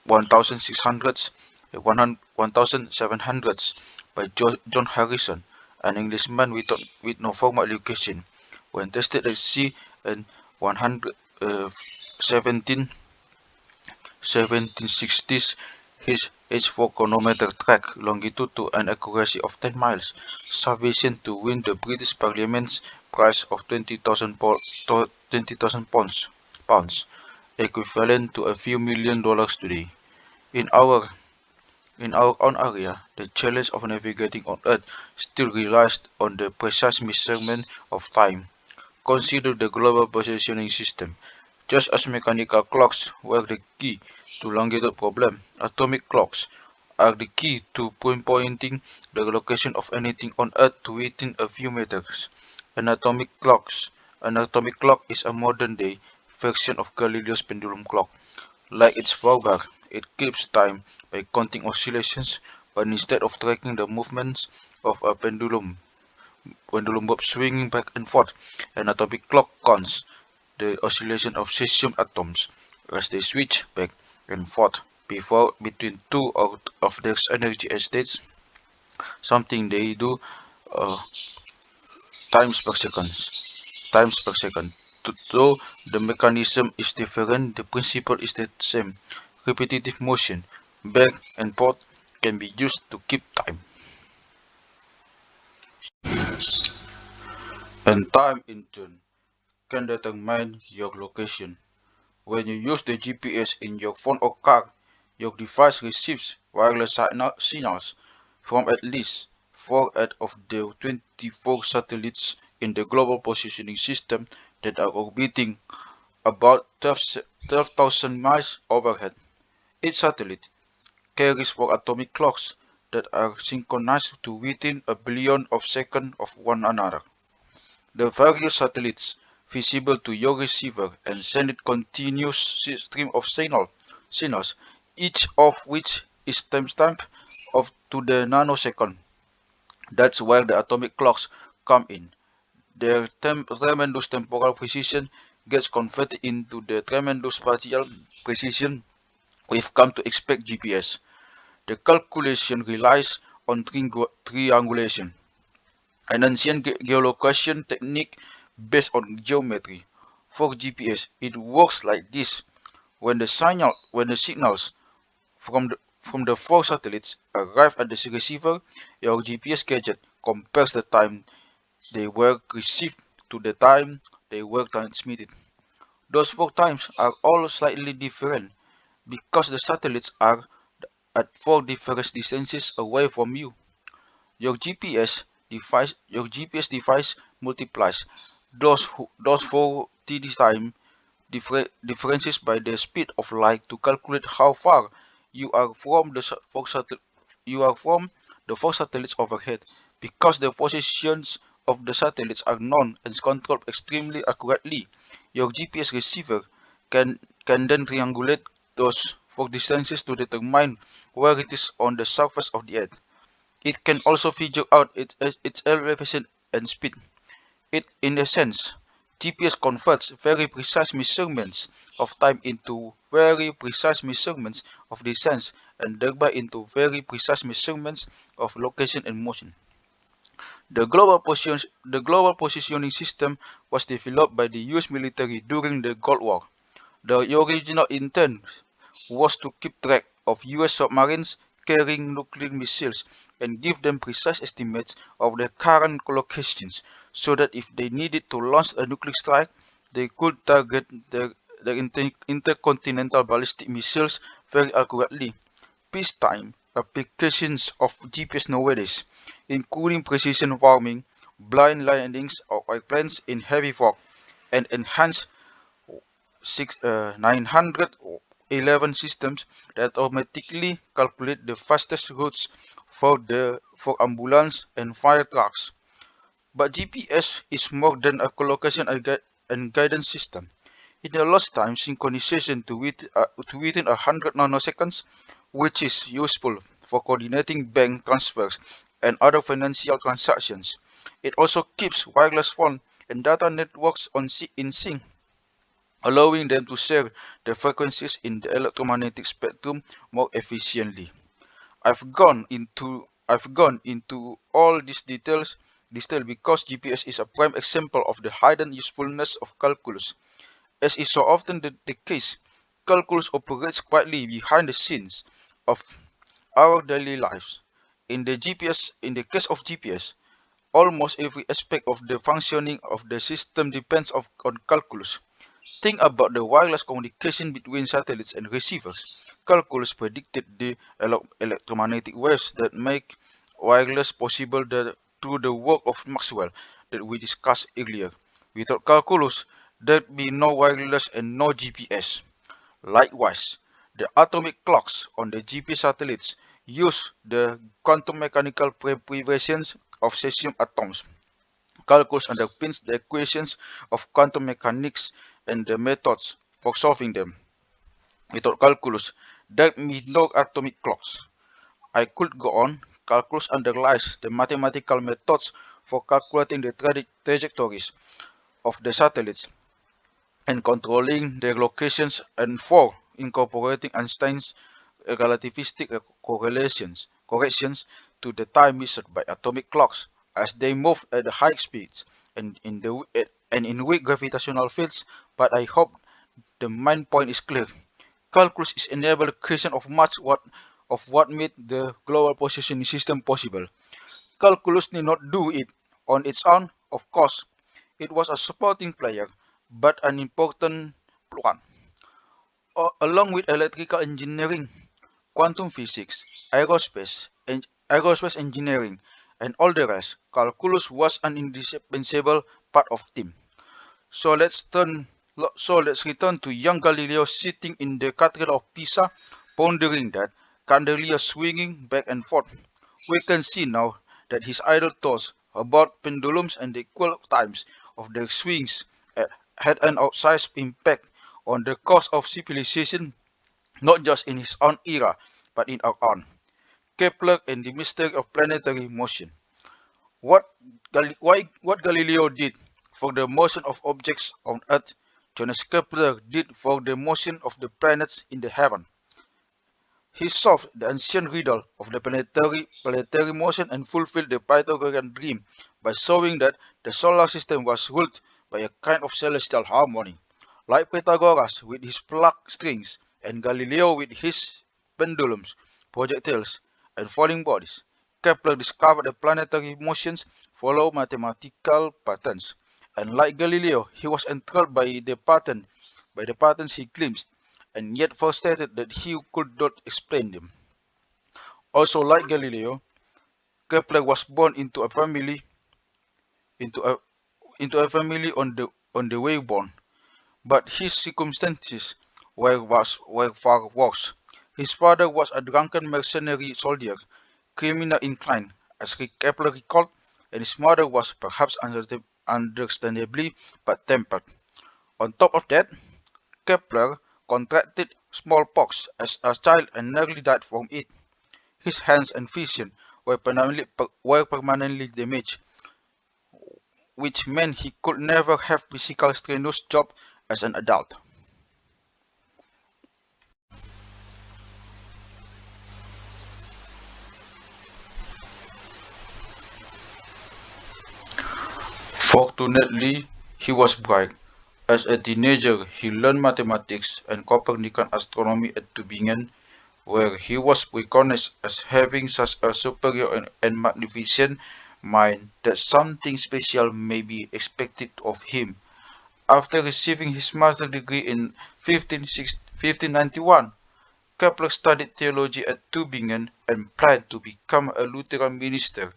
1600s, 1700s by John Harrison, an Englishman with no formal education. When tested at sea in 1760s, his H4 chronometer tracked longitude to an accuracy of 10 miles, sufficient to win the British Parliament's prize of 20,000 pounds, equivalent to a few $1 million today. In our in our own area, the challenge of navigating on Earth still relies on the precise measurement of time. Consider the global positioning system. Just as mechanical clocks were the key to longitude problem, atomic clocks are the key to pinpointing the location of anything on Earth to within a few meters. An atomic clocks an atomic clock is a modern-day version of Galileo's pendulum clock. Like its father, it keeps time by counting oscillations, but instead of tracking the movements of a pendulum bob swinging back and forth, an atomic clock counts the oscillation of cesium atoms as they switch back and forth between two of their energy states, something they do uh, times per second. Times per second. Though the mechanism is different, the principle is the same. Repetitive motion, back and forth, can be used to keep time. And time in turn can determine your location. When you use the GPS in your phone or car, your device receives wireless signals from at least 4 out of the 24 satellites in the global positioning system that are orbiting about 12,000 miles overhead. Each satellite carries 4 atomic clocks that are synchronized to within a billion of seconds of one another. The various satellites visible to your receiver and send a continuous stream of signals, each of which is timestamped to the nanosecond. That's where the atomic clocks come in. Their tremendous temporal precision gets converted into the tremendous spatial precision we've come to expect GPS. The calculation relies on triangulation, an ancient geolocation technique based on geometry. For GPS, it works like this. When the signals from the 4 satellites arrive at the receiver, your GPS gadget compares the time they were received to the time they were transmitted. Those 4 times are all slightly different because the satellites are at 4 different distances away from you. Your GPS device multiplies those 4 time differences by the speed of light to calculate how far you are from the 4 satellites overhead. Because the positions of the satellites are known and controlled extremely accurately, your GPS receiver can then triangulate those 4 distances to determine where it is on the surface of the Earth. It can also figure out its elevation and speed. In a sense, GPS converts very precise measurements of time into very precise measurements of distance and thereby into very precise measurements of location and motion. The global positioning system was developed by the US military during the Cold War. The original intent was to keep track of US submarines carrying nuclear missiles and give them precise estimates of their current locations so that if they needed to launch a nuclear strike, they could target their intercontinental ballistic missiles very accurately. Peacetime applications of GPS nowadays, including precision farming, blind landings of airplanes in heavy fog, and enhanced 911 systems that automatically calculate the fastest routes for ambulance and fire trucks. But GPS is more than a collocation and guidance system. It allows time synchronization to within 100 nanoseconds, which is useful for coordinating bank transfers and other financial transactions. It also keeps wireless phone and data networks in sync, allowing them to share the frequencies in the electromagnetic spectrum more efficiently. I've gone into all these detail because GPS is a prime example of the hidden usefulness of calculus. As is so often the case, calculus operates quietly behind the scenes of our daily lives. In the case of GPS, almost every aspect of the functioning of the system depends on calculus. Think about the wireless communication between satellites and receivers. Calculus predicted the electromagnetic waves that make wireless possible through the work of Maxwell that we discussed earlier. Without calculus, there'd be no wireless and no GPS. Likewise, the atomic clocks on the GPS satellites use the quantum mechanical perturbations of cesium atoms. Calculus underpins the equations of quantum mechanics and the methods for solving them. Without calculus, there'd be no atomic clocks. I could go on. Calculus underlies the mathematical methods for calculating the trajectories of the satellites and controlling their locations, and for incorporating Einstein's relativistic corrections to the time measured by atomic clocks as they move at high speeds and in weak gravitational fields. But I hope the main point is clear. Calculus is enabled the creation of much of what made the global positioning system possible. Calculus need not do it on its own, of course. It was a supporting player, but an important one. Along with electrical engineering, quantum physics, aerospace engineering, and all the rest, calculus was an indispensable part of team. So let's return to young Galileo sitting in the Cathedral of Pisa, pondering that candelier swinging back and forth. We can see now that his idol thoughts about pendulums and the equal times of their swings had an outsized impact on the course of civilization, not just in his own era, but in our own. Kepler and the mystery of planetary motion. What Galileo did for the motion of objects on Earth, Johannes Kepler did for the motion of the planets in the heaven. He solved the ancient riddle of the planetary motion and fulfilled the Pythagorean dream by showing that the solar system was ruled by a kind of celestial harmony. Like Pythagoras with his plucked strings and Galileo with his pendulums, projectiles, and falling bodies, Kepler discovered that planetary motions follow mathematical patterns. And like Galileo, he was enthralled by the patterns he glimpsed, and yet frustrated that he could not explain them. Also, like Galileo, Kepler was born into a into a family on the way born, but his circumstances were far worse. His father was a drunken mercenary soldier, criminal inclined, as Kepler recalled, and his mother was perhaps understandably bad tempered. On top of that, Kepler contracted smallpox as a child and nearly died from it. His hands and vision were permanently damaged, which meant he could never have physical strenuous job as an adult. Fortunately, he was bright. As a teenager, he learned mathematics and Copernican astronomy at Tübingen, where he was recognized as having such a superior and magnificent mind that something special may be expected of him. After receiving his master's degree in 1591, Kepler studied theology at Tübingen and planned to become a Lutheran minister.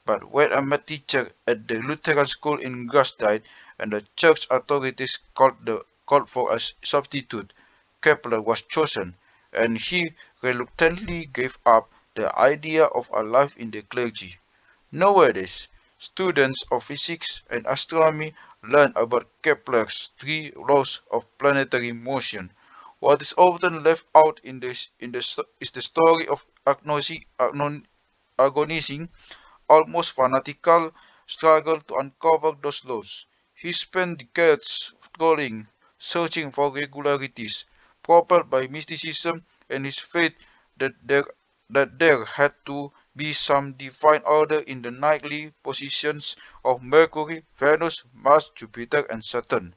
But when a math teacher at the Lutheran school in Graz died and the church authorities called for a substitute, Kepler was chosen, and he reluctantly gave up the idea of a life in the clergy. Nowadays, students of physics and astronomy learn about Kepler's three laws of planetary motion. What is often left out is the story of agonizing, almost fanatical struggle to uncover those laws. He spent decades trawling, searching for regularities, propelled by mysticism and his faith that there had to be some divine order in the nightly positions of Mercury, Venus, Mars, Jupiter, and Saturn.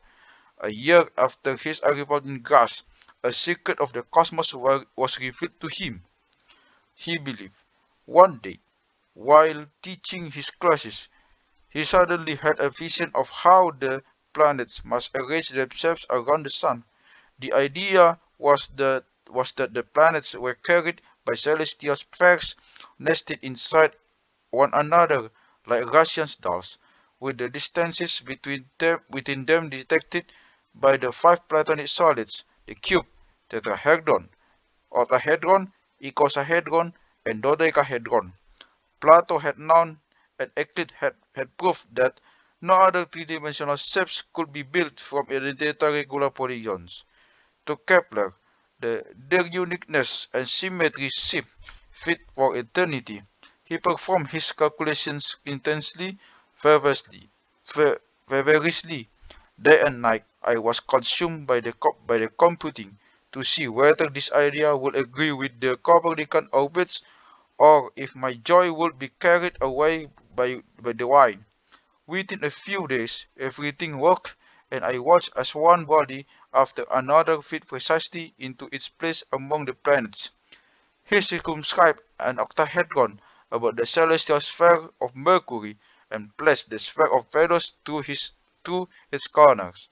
A year after his arrival in Graz, a secret of the cosmos was revealed to him. He believed. One day, while teaching his classes, he suddenly had a vision of how the planets must arrange themselves around the sun. The idea was that the planets were carried by celestial spheres nested inside one another like Russian dolls, with the distances within them detected by the five Platonic solids: the cube, tetrahedron, octahedron, icosahedron, and dodecahedron. Plato had known, and Euclid had proved that no other three-dimensional shapes could be built from identical regular polygons. To Kepler, their uniqueness and symmetry seemed fit for eternity. He performed his calculations intensely, feverishly. Day and night I was consumed by the computing to see whether this idea would agree with the Copernican orbits, or if my joy would be carried away by the wine. Within a few days everything worked, and I watched as one body after another fit precisely into its place among the planets. He circumscribed an octahedron about the celestial sphere of Mercury, and placed the sphere of Venus through its corners.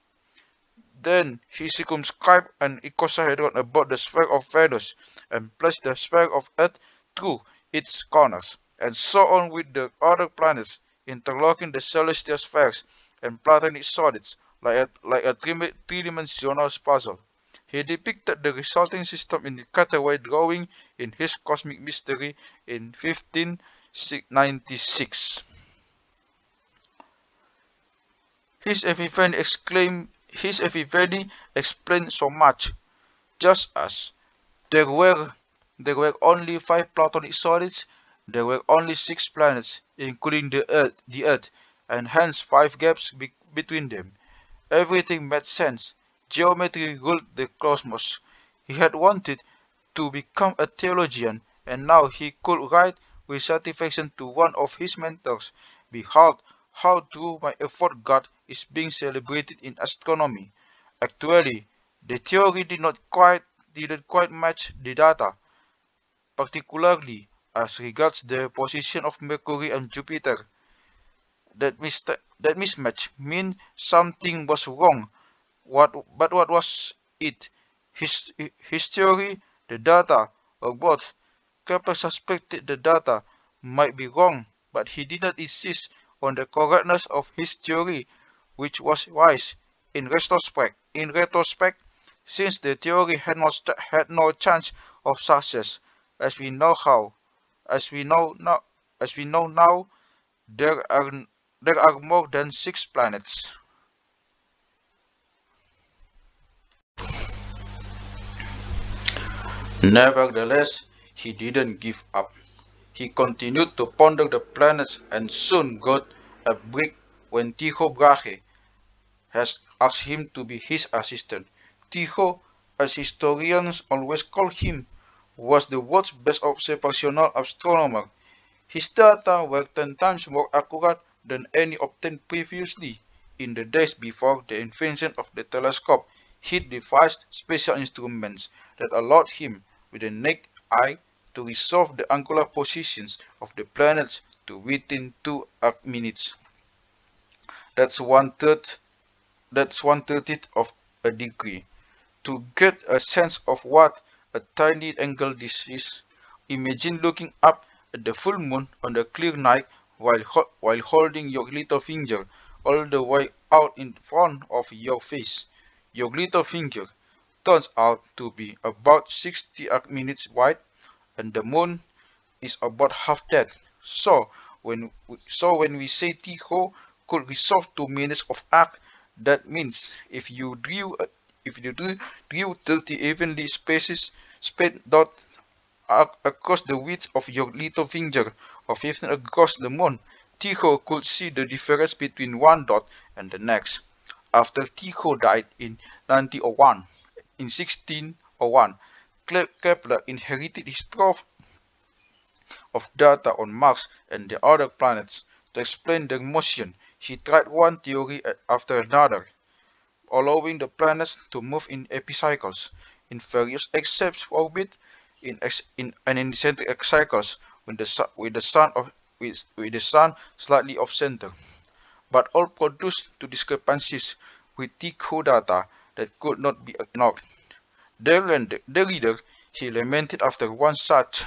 Then he circumscribed an icosahedron about the sphere of Venus, and placed the sphere of Earth through its corners, and so on with the other planets, interlocking the celestial spheres and Platonic solids like a three-dimensional puzzle. He depicted the resulting system in the cutaway drawing in his Cosmic Mystery in 1596. His epiphany explained so much. Just as there were only five Platonic solids, there were only six planets, including the Earth, and hence five gaps between them. Everything made sense. Geometry ruled the cosmos. He had wanted to become a theologian, and now he could write with satisfaction to one of his mentors, "Behold how through my effort God is being celebrated in astronomy." Actually, the theory didn't quite match the data, particularly as regards the position of Mercury and Jupiter. That mismatch meant something was wrong. What was it? His theory, the data, or both? Kepler suspected the data might be wrong, but he did not insist on the correctness of his theory, which was wise in retrospect. Since the theory had no chance of success, as we know how, as we know now, as we know now, there are more than six planets. Nevertheless, he didn't give up. He continued to ponder the planets and soon got a break when Tycho Brahe has asked him to be his assistant. Tycho, as historians always call him, was the world's best observational astronomer. His data were 10 times more accurate than any obtained previously. In the days before the invention of the telescope, he devised special instruments that allowed him, with the naked eye, to resolve the angular positions of the planets to within 2 arc minutes. That's one thirtieth of a degree. To get a sense of what a tiny angle disease. Imagine looking up at the full moon on a clear night while holding your little finger all the way out in front of your face. Your little finger turns out to be about 60 minutes wide, and the moon is about half that. So when we say Tycho could resolve 2 minutes of arc, that means if you drew 30 evenly spaced dot arc across the width of your little finger or 15 across the moon, Tycho could see the difference between one dot and the next. After Tycho died in 1901, in 1601, Kepler inherited his trove of data on Mars and the other planets. To explain their motion, he tried one theory after another, allowing the planets to move in epicycles, in various ellipse orbit, and in eccentric cycles with the sun slightly off center, but all produced two discrepancies with Tycho data that could not be ignored. The reader, he lamented after one such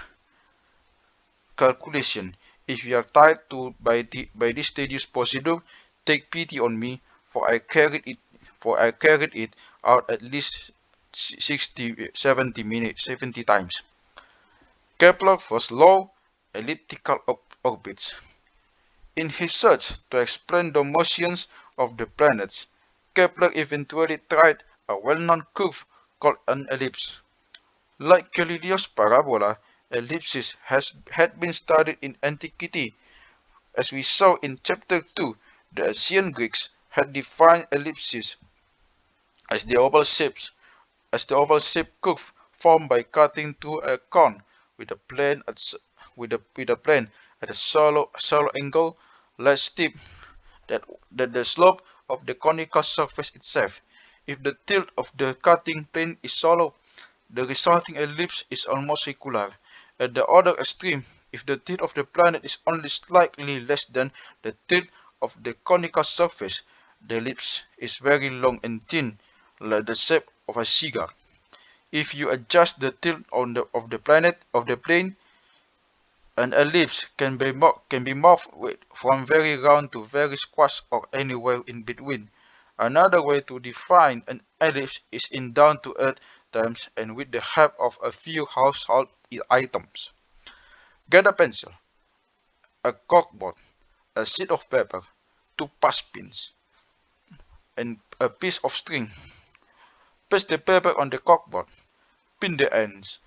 calculation. If you are tired by this tedious procedure, take pity on me, for I carried it out at least 70 times. Kepler was low elliptical orbits. In his search to explain the motions of the planets, Kepler eventually tried a well-known curve called an ellipse. Like Galileo's parabola, ellipses had been studied in antiquity. As we saw in Chapter 2, the ancient Greeks had defined ellipses as the oval-shaped curve formed by cutting through a cone with a plane at a shallow angle, less steep than the slope of the conical surface itself. If the tilt of the cutting plane is shallow, the resulting ellipse is almost circular. At the other extreme, if the tilt of the planet is only slightly less than the tilt of the conical surface, the ellipse is very long and thin, like the shape of a cigar. If you adjust the tilt of the plane, an ellipse can be morphed from very round to very squashed or anywhere in between. Another way to define an ellipse is in down-to-earth terms and with the help of a few household items. Get a pencil, a corkboard, a sheet of paper, two push pins, and a piece of string. Place the paper on the corkboard. Pin the ends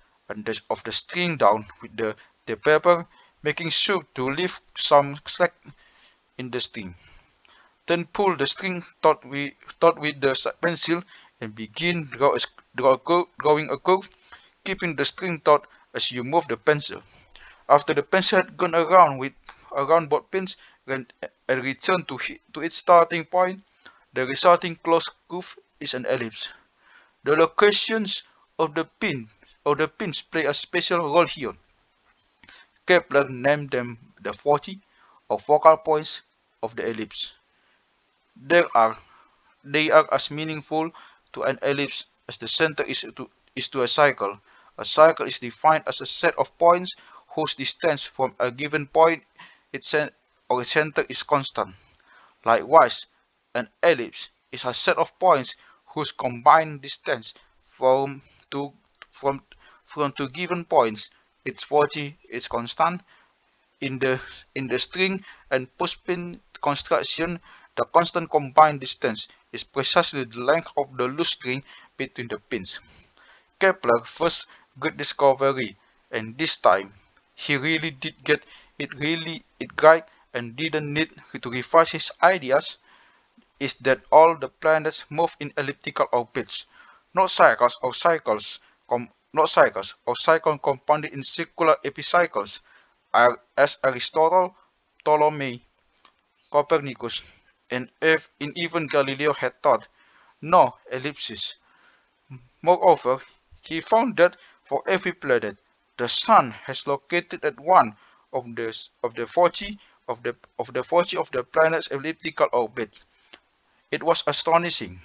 of the string down with the paper, making sure to leave some slack in the string. Then pull the string taut with the pencil and begin drawing a curve, keeping the string taut as you move the pencil. After the pencil had gone around both pins and returned to its starting point, the resulting closed curve is an ellipse. The locations of the pins play a special role here. Kepler named them the 40 or focal points of the ellipse. They are as meaningful to an ellipse as the center is to a cycle. A cycle is defined as a set of points whose distance from a given point its center is constant. Likewise, an ellipse is a set of points whose combined distance from two from two given points its 40 is constant. In the string and pushpin construction, the constant combined distance is precisely the length of the loose string between the pins. Kepler's first great discovery, and this time he really did get it right and didn't need to revise his ideas, is that all the planets move in elliptical orbits, not cycles compounded in circular epicycles, as Aristotle, Ptolemy, Copernicus, and even Galileo had thought. No, ellipses. Moreover, he found that for every planet, the Sun has located at one of the 40 of the planet's elliptical orbit. It was astonishing.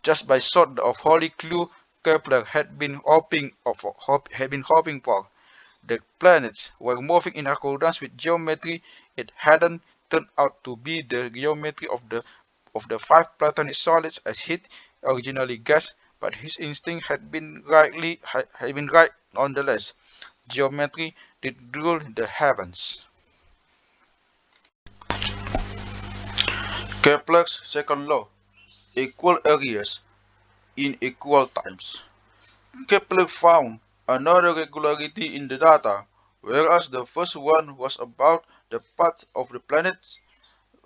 Just by sort of holy clue, Kepler had been hoping for. The planets were moving in accordance with geometry. It hadn't turned out to be the geometry of the five Platonic solids as he'd originally guessed, but his instinct had been right nonetheless. Geometry did rule the heavens. Kepler's second law: equal areas in equal times. Kepler found another regularity in the data. Whereas the first one was about the path of the planets,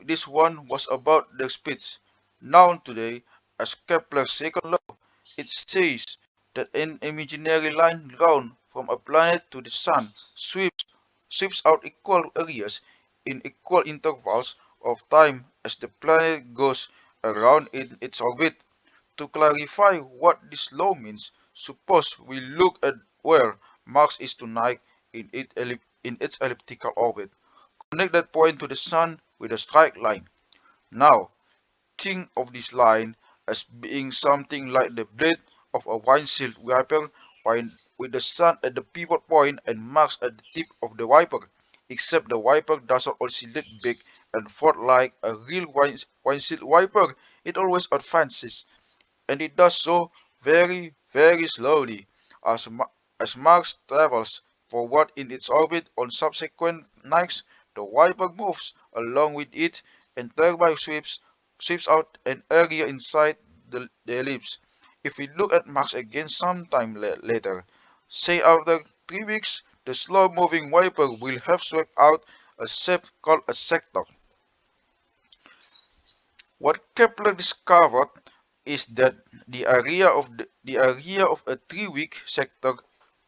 this one was about their speeds. Known today as Kepler's second law, it says that an imaginary line drawn from a planet to the sun sweeps out equal areas in equal intervals of time as the planet goes around in its orbit. To clarify what this law means, suppose we look at where Mars is tonight in its elliptical orbit. Connect that point to the Sun with a straight line. Now, think of this line as being something like the blade of a windshield wiper, with the Sun at the pivot point and Mars at the tip of the wiper, except the wiper doesn't oscillate back and forth like a real windshield wiper. It always advances, and it does so very, very slowly. As Mars travels forward in its orbit on subsequent nights, the wiper moves along with it and thereby sweeps out an area inside the ellipse. If we look at Mars again sometime later, say after 3 weeks, the slow-moving wiper will have swept out a shape called a sector. What Kepler discovered is that the area of a 3-week sector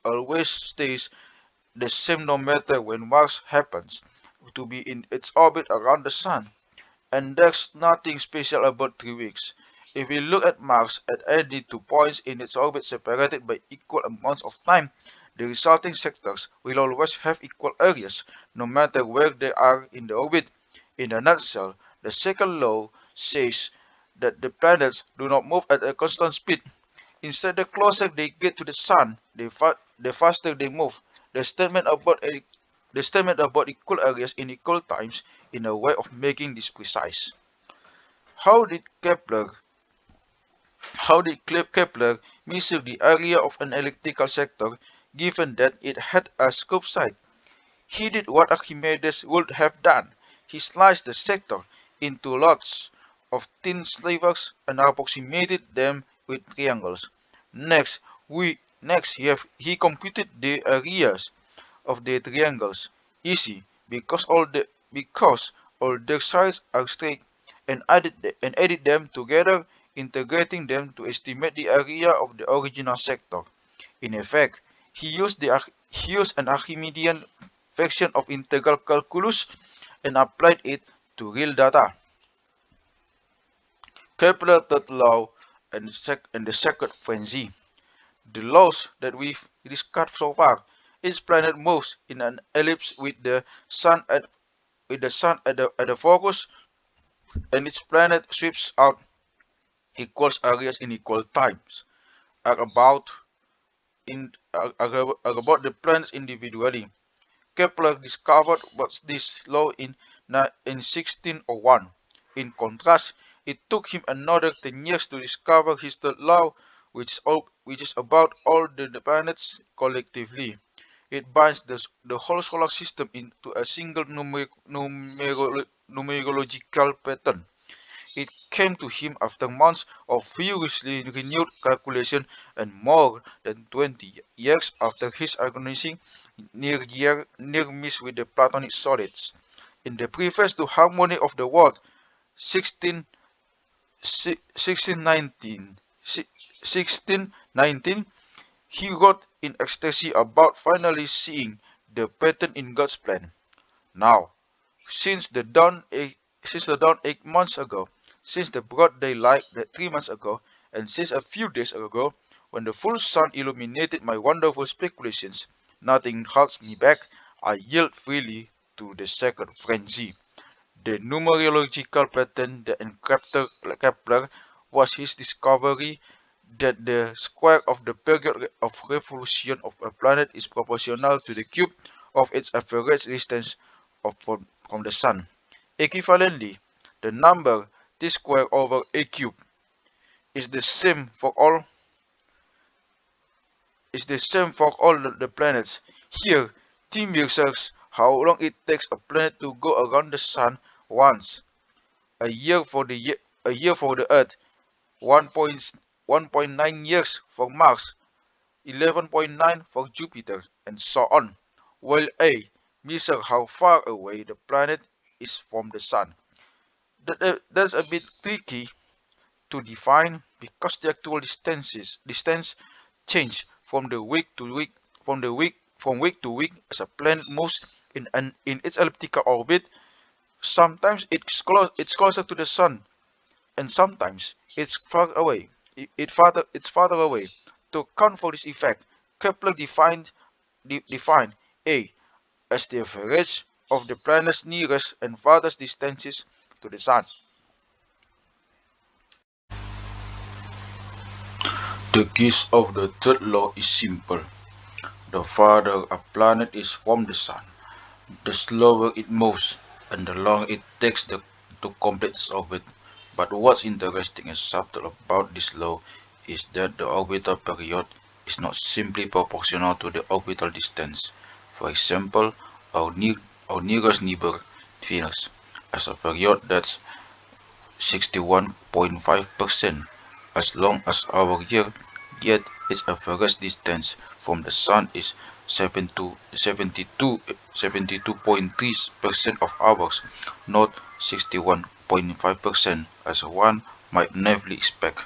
always stays the same no matter when Mars happens to be in its orbit around the Sun. And there's nothing special about 3 weeks. If we look at Mars at any 2 points in its orbit separated by equal amounts of time, the resulting sectors will always have equal areas, no matter where they are in the orbit. In a nutshell, the second law says that the planets do not move at a constant speed. Instead, the closer they get to the Sun, the faster they move. The statement about equal areas in equal times in a way of making this precise. How did Kepler measure the area of an elliptical sector given that it had a scope side? He did what Archimedes would have done. He sliced the sector into lots of thin slivers and approximated them with triangles. Next, he computed the areas of the triangles. Easy, because all their sides are straight, and added them together, integrating them to estimate the area of the original sector. In effect, he used an Archimedean version of integral calculus and applied it to real data. Kepler's third law and the second frenzy. The laws that we've discussed so far. Each planet moves in an ellipse with the sun at the focus, and each planet sweeps out equal areas in equal times. Are about are about the planets individually. Kepler discovered this law in 1601. In contrast, it took him another 10 years to discover his third law, which is about all the planets collectively. It binds the whole solar system into a single numerological pattern. It came to him after months of furiously renewed calculation and more than 20 years after his agonizing near miss with the Platonic solids. In the preface to Harmony of the World, 16, 1619, 1619, he wrote in ecstasy about finally seeing the pattern in God's plan. Now, since the dawn 8 months ago, since the broad daylight 3 months ago, and since a few days ago, when the full sun illuminated my wonderful speculations, nothing holds me back. I yield freely to the second frenzy. The numerological pattern that encountered Kepler was his discovery that the square of the period of revolution of a planet is proportional to the cube of its average distance from the Sun. Equivalently, the number t squared over a cube is the same for all the planets. Here, t measures how long it takes a planet to go around the Sun once. A year for the Earth, 1.9 years for Mars, 11.9 for Jupiter, and so on, while A measures how far away the planet is from the Sun. That's a bit tricky to define because the actual distance change from week to week as a planet moves in its elliptical orbit. Sometimes it's closer to the Sun, and sometimes it's far away. It's farther away. To account for this effect, Kepler defined A as the average of the planet's nearest and farthest distances to the Sun. The case of the third law is simple. The farther a planet is from the Sun, the slower it moves and the longer it takes to complete its orbit. But what's interesting and subtle about this law is that the orbital period is not simply proportional to the orbital distance. For example, our nearest neighbor, Venus, has a period that's 61.5% as long as our year, yet its average distance from the Sun is 72.3% of hours, not 61.5% as one might naively expect.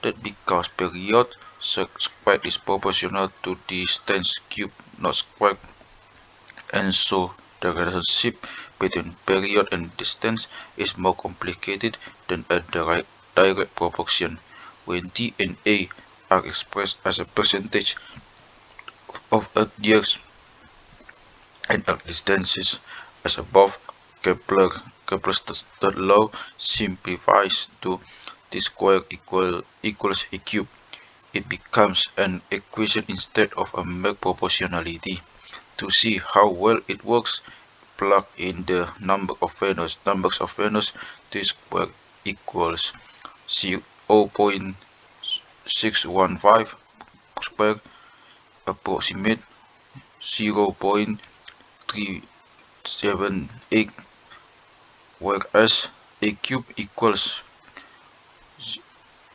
That because period squared is proportional to distance cubed, not squared, and so the relationship between period and distance is more complicated than a direct proportion. When t and a are expressed as a percentage of Earth years and Earth distances as above, Kepler's third law simplifies to t squared equals a cube. It becomes an equation instead of a mere proportionality. To see how well it works, plug in the numbers of Venus, t squared equals 0.615 squared, approximate 0.378, whereas a cube equals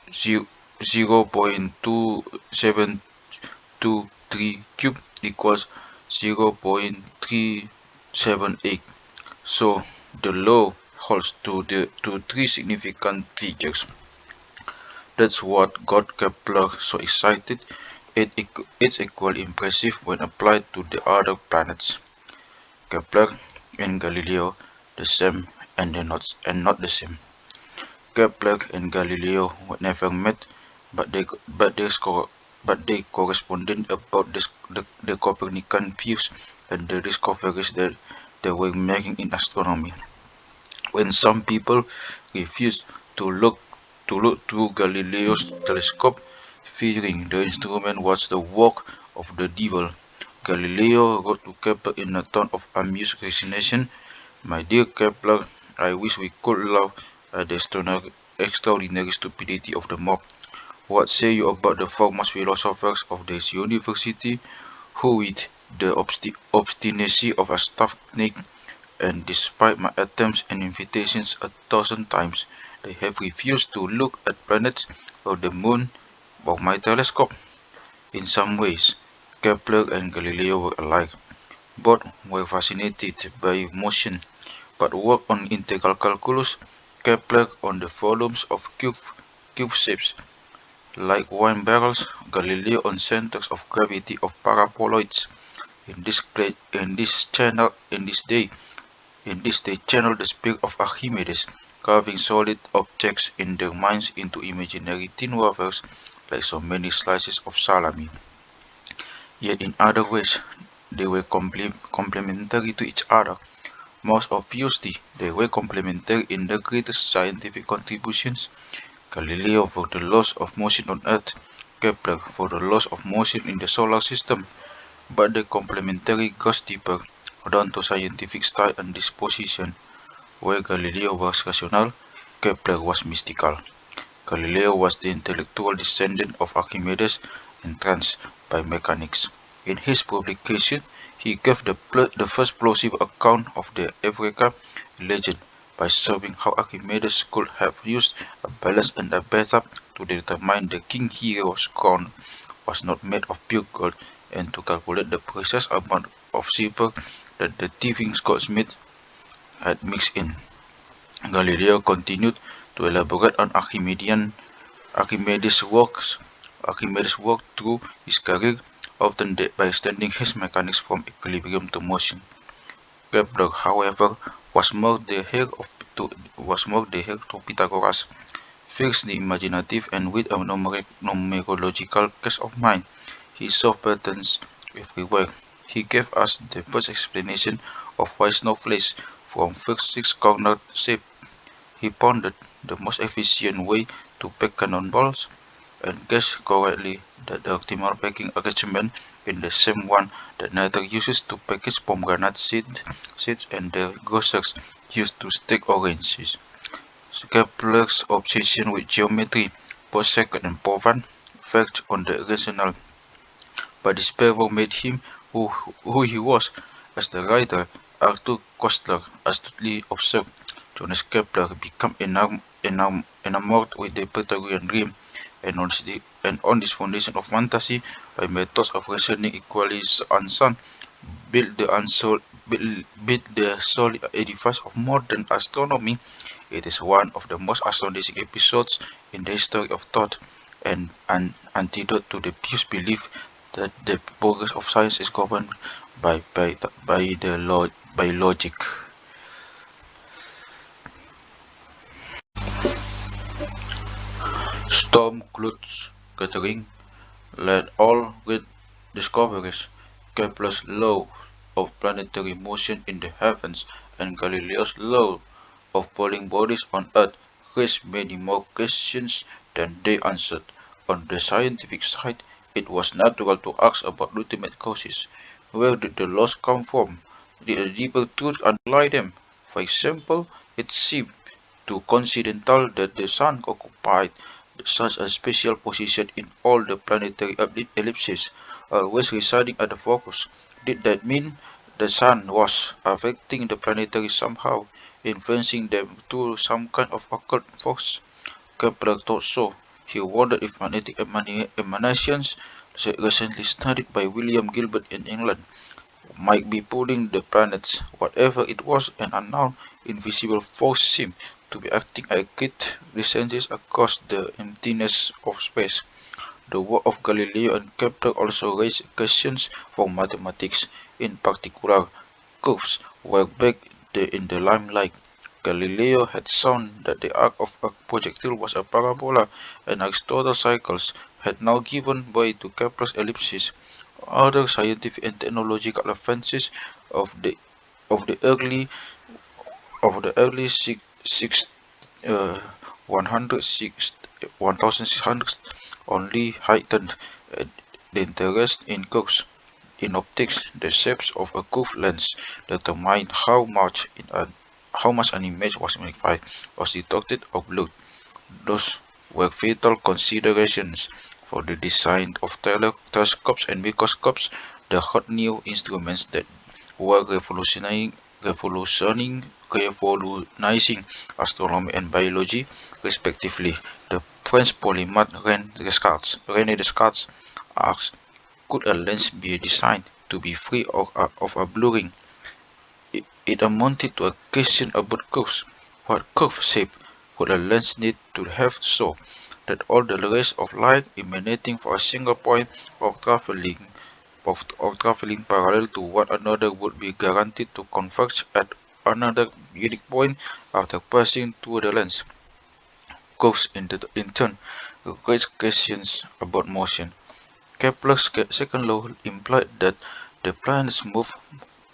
0.2723 cube equals 0.378. So the law holds to three significant figures. That's what got Kepler so excited. It's equally impressive when applied to the other planets. Kepler and Galileo, the same and not the same. Kepler and Galileo were never met, but they corresponded about the Copernican views and the discoveries that they were making in astronomy. When some people refused to look through Galileo's telescope, fearing the instrument was the work of the devil, Galileo wrote to Kepler in a tone of amused resignation, "My dear Kepler, I wish we could laugh at the extraordinary stupidity of the mob. What say you about the foremost philosophers of this university, who with the obstinacy of a stuffed snake, and despite my attempts and invitations 1,000 times, they have refused to look at planets or the moon of my telescope?" In some ways, Kepler and Galileo were alike. Both were fascinated by motion, but worked on integral calculus, Kepler on the volumes of cube shapes like wine barrels, Galileo on centers of gravity of paraboloids. In this they channel the spirit of Archimedes, carving solid objects in their minds into imaginary tin wafers like so many slices of salami. Yet in other ways, they were complementary to each other. Most obviously, they were complementary in the greatest scientific contributions. Galileo for the laws of motion on Earth, Kepler for the laws of motion in the solar system, but the complementary goes deeper, down to scientific style and disposition. Where Galileo was rational, Kepler was mystical. Galileo was the intellectual descendant of Archimedes, entranced by mechanics. In his publication, he gave the first plausible account of the Eureka legend by showing how Archimedes could have used a balance and a beta to determine the king hero's crown was not made of pure gold, and to calculate the precise amount of silver that the thieving goldsmith had mixed in. Galileo continued to elaborate on Archimedes' works. Archimedes worked through his career, often by extending his mechanics from equilibrium to motion. Kepler, however, was more the heir to Pythagoras, fiercely imaginative and with a numerological cast of mind. He saw patterns everywhere. He gave us the first explanation of why snowflakes from first six-cornered shape. He pondered the most efficient way to pack cannonballs, and guessed correctly that the optimal packing arrangement is the same one that Nether uses to package pomegranate seeds and the grocers use to stack oranges. Kepler's obsession with geometry, both sacred and profane, verged on the irrational, but his fervor made him who he was. As the writer Arthur Koestler astutely observed, Johannes Kepler became enamored with the Pythagorean dream, and on this foundation of fantasy, by methods of reasoning equally unsound, built the solid edifice of modern astronomy. It is one of the most astonishing episodes in the history of thought, and an antidote to the pious belief that the progress of science is governed by logic. Storm clouds gathering led all great discoveries. Kepler's law of planetary motion in the heavens and Galileo's law of falling bodies on Earth raised many more questions than they answered. On the scientific side, it was natural to ask about ultimate causes. Where did the laws come from? Did a deeper truth underlie them? For example, it seemed too coincidental that the Sun occupied such a special position in all the planetary ellipses, always residing at the focus. Did that mean the Sun was affecting the planetary somehow, influencing them through some kind of occult force? Kepler thought so. He wondered if magnetic emanations, recently studied by William Gilbert in England, might be pulling the planets. Whatever it was, an unknown, invisible force seemed to be acting at great distances across the emptiness of space. The work of Galileo and Kepler also raised questions for mathematics. In particular, curves were back in the limelight. Galileo had shown that the arc of a projectile was a parabola, and Aristotle's cycles had now given way to Kepler's ellipses. Other scientific and technological advances of the of the early of the early six, uh, 106 1600s only heightened uh, the interest in curves. In optics, the shapes of a curved lens determine how much an image was magnified, was distorted, or blurred. Those were vital considerations for the design of telescopes and microscopes, the hot new instruments that were revolutionizing astronomy and biology, respectively. The French polymath René Descartes asked, could a lens be designed to be free of a blurring? It amounted to a question about curves. What curve shape would a lens need to have so that all the rays of light emanating from a single point or traveling parallel to one another would be guaranteed to converge at another unique point after passing through the lens? Curves in turn raise questions about motion. Kepler's second law implied that the planets move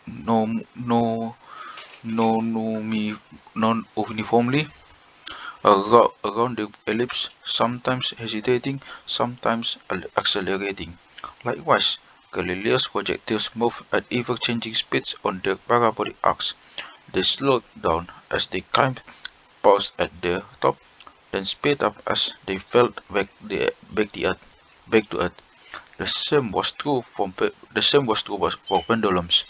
no, no, non-uniformly, around the ellipse, sometimes hesitating, sometimes accelerating. Likewise, Galileo's projectiles move at ever-changing speeds on their parabolic arcs. They slowed down as they climbed, paused at the top, then sped up as they fell back to Earth. The same was true for pendulums.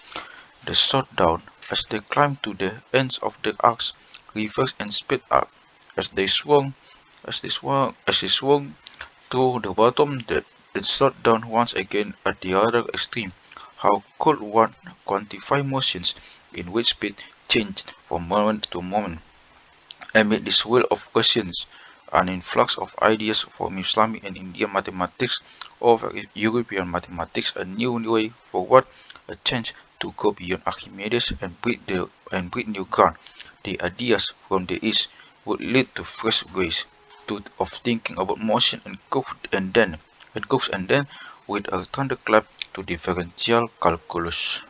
They slowed down as they climbed to the ends of the arcs, reversed and sped up as they swung to the bottom, then slowed down once again at the other extreme. How could one quantify motions in which speed changed from moment to moment? Amid this whirl of questions, an influx of ideas from Islamic and Indian mathematics over European mathematics, a new way forward, a chance to go beyond Archimedes and breed new ground. The ideas from the East would lead to fresh ways of thinking about motion and then with a thunderclap to differential calculus.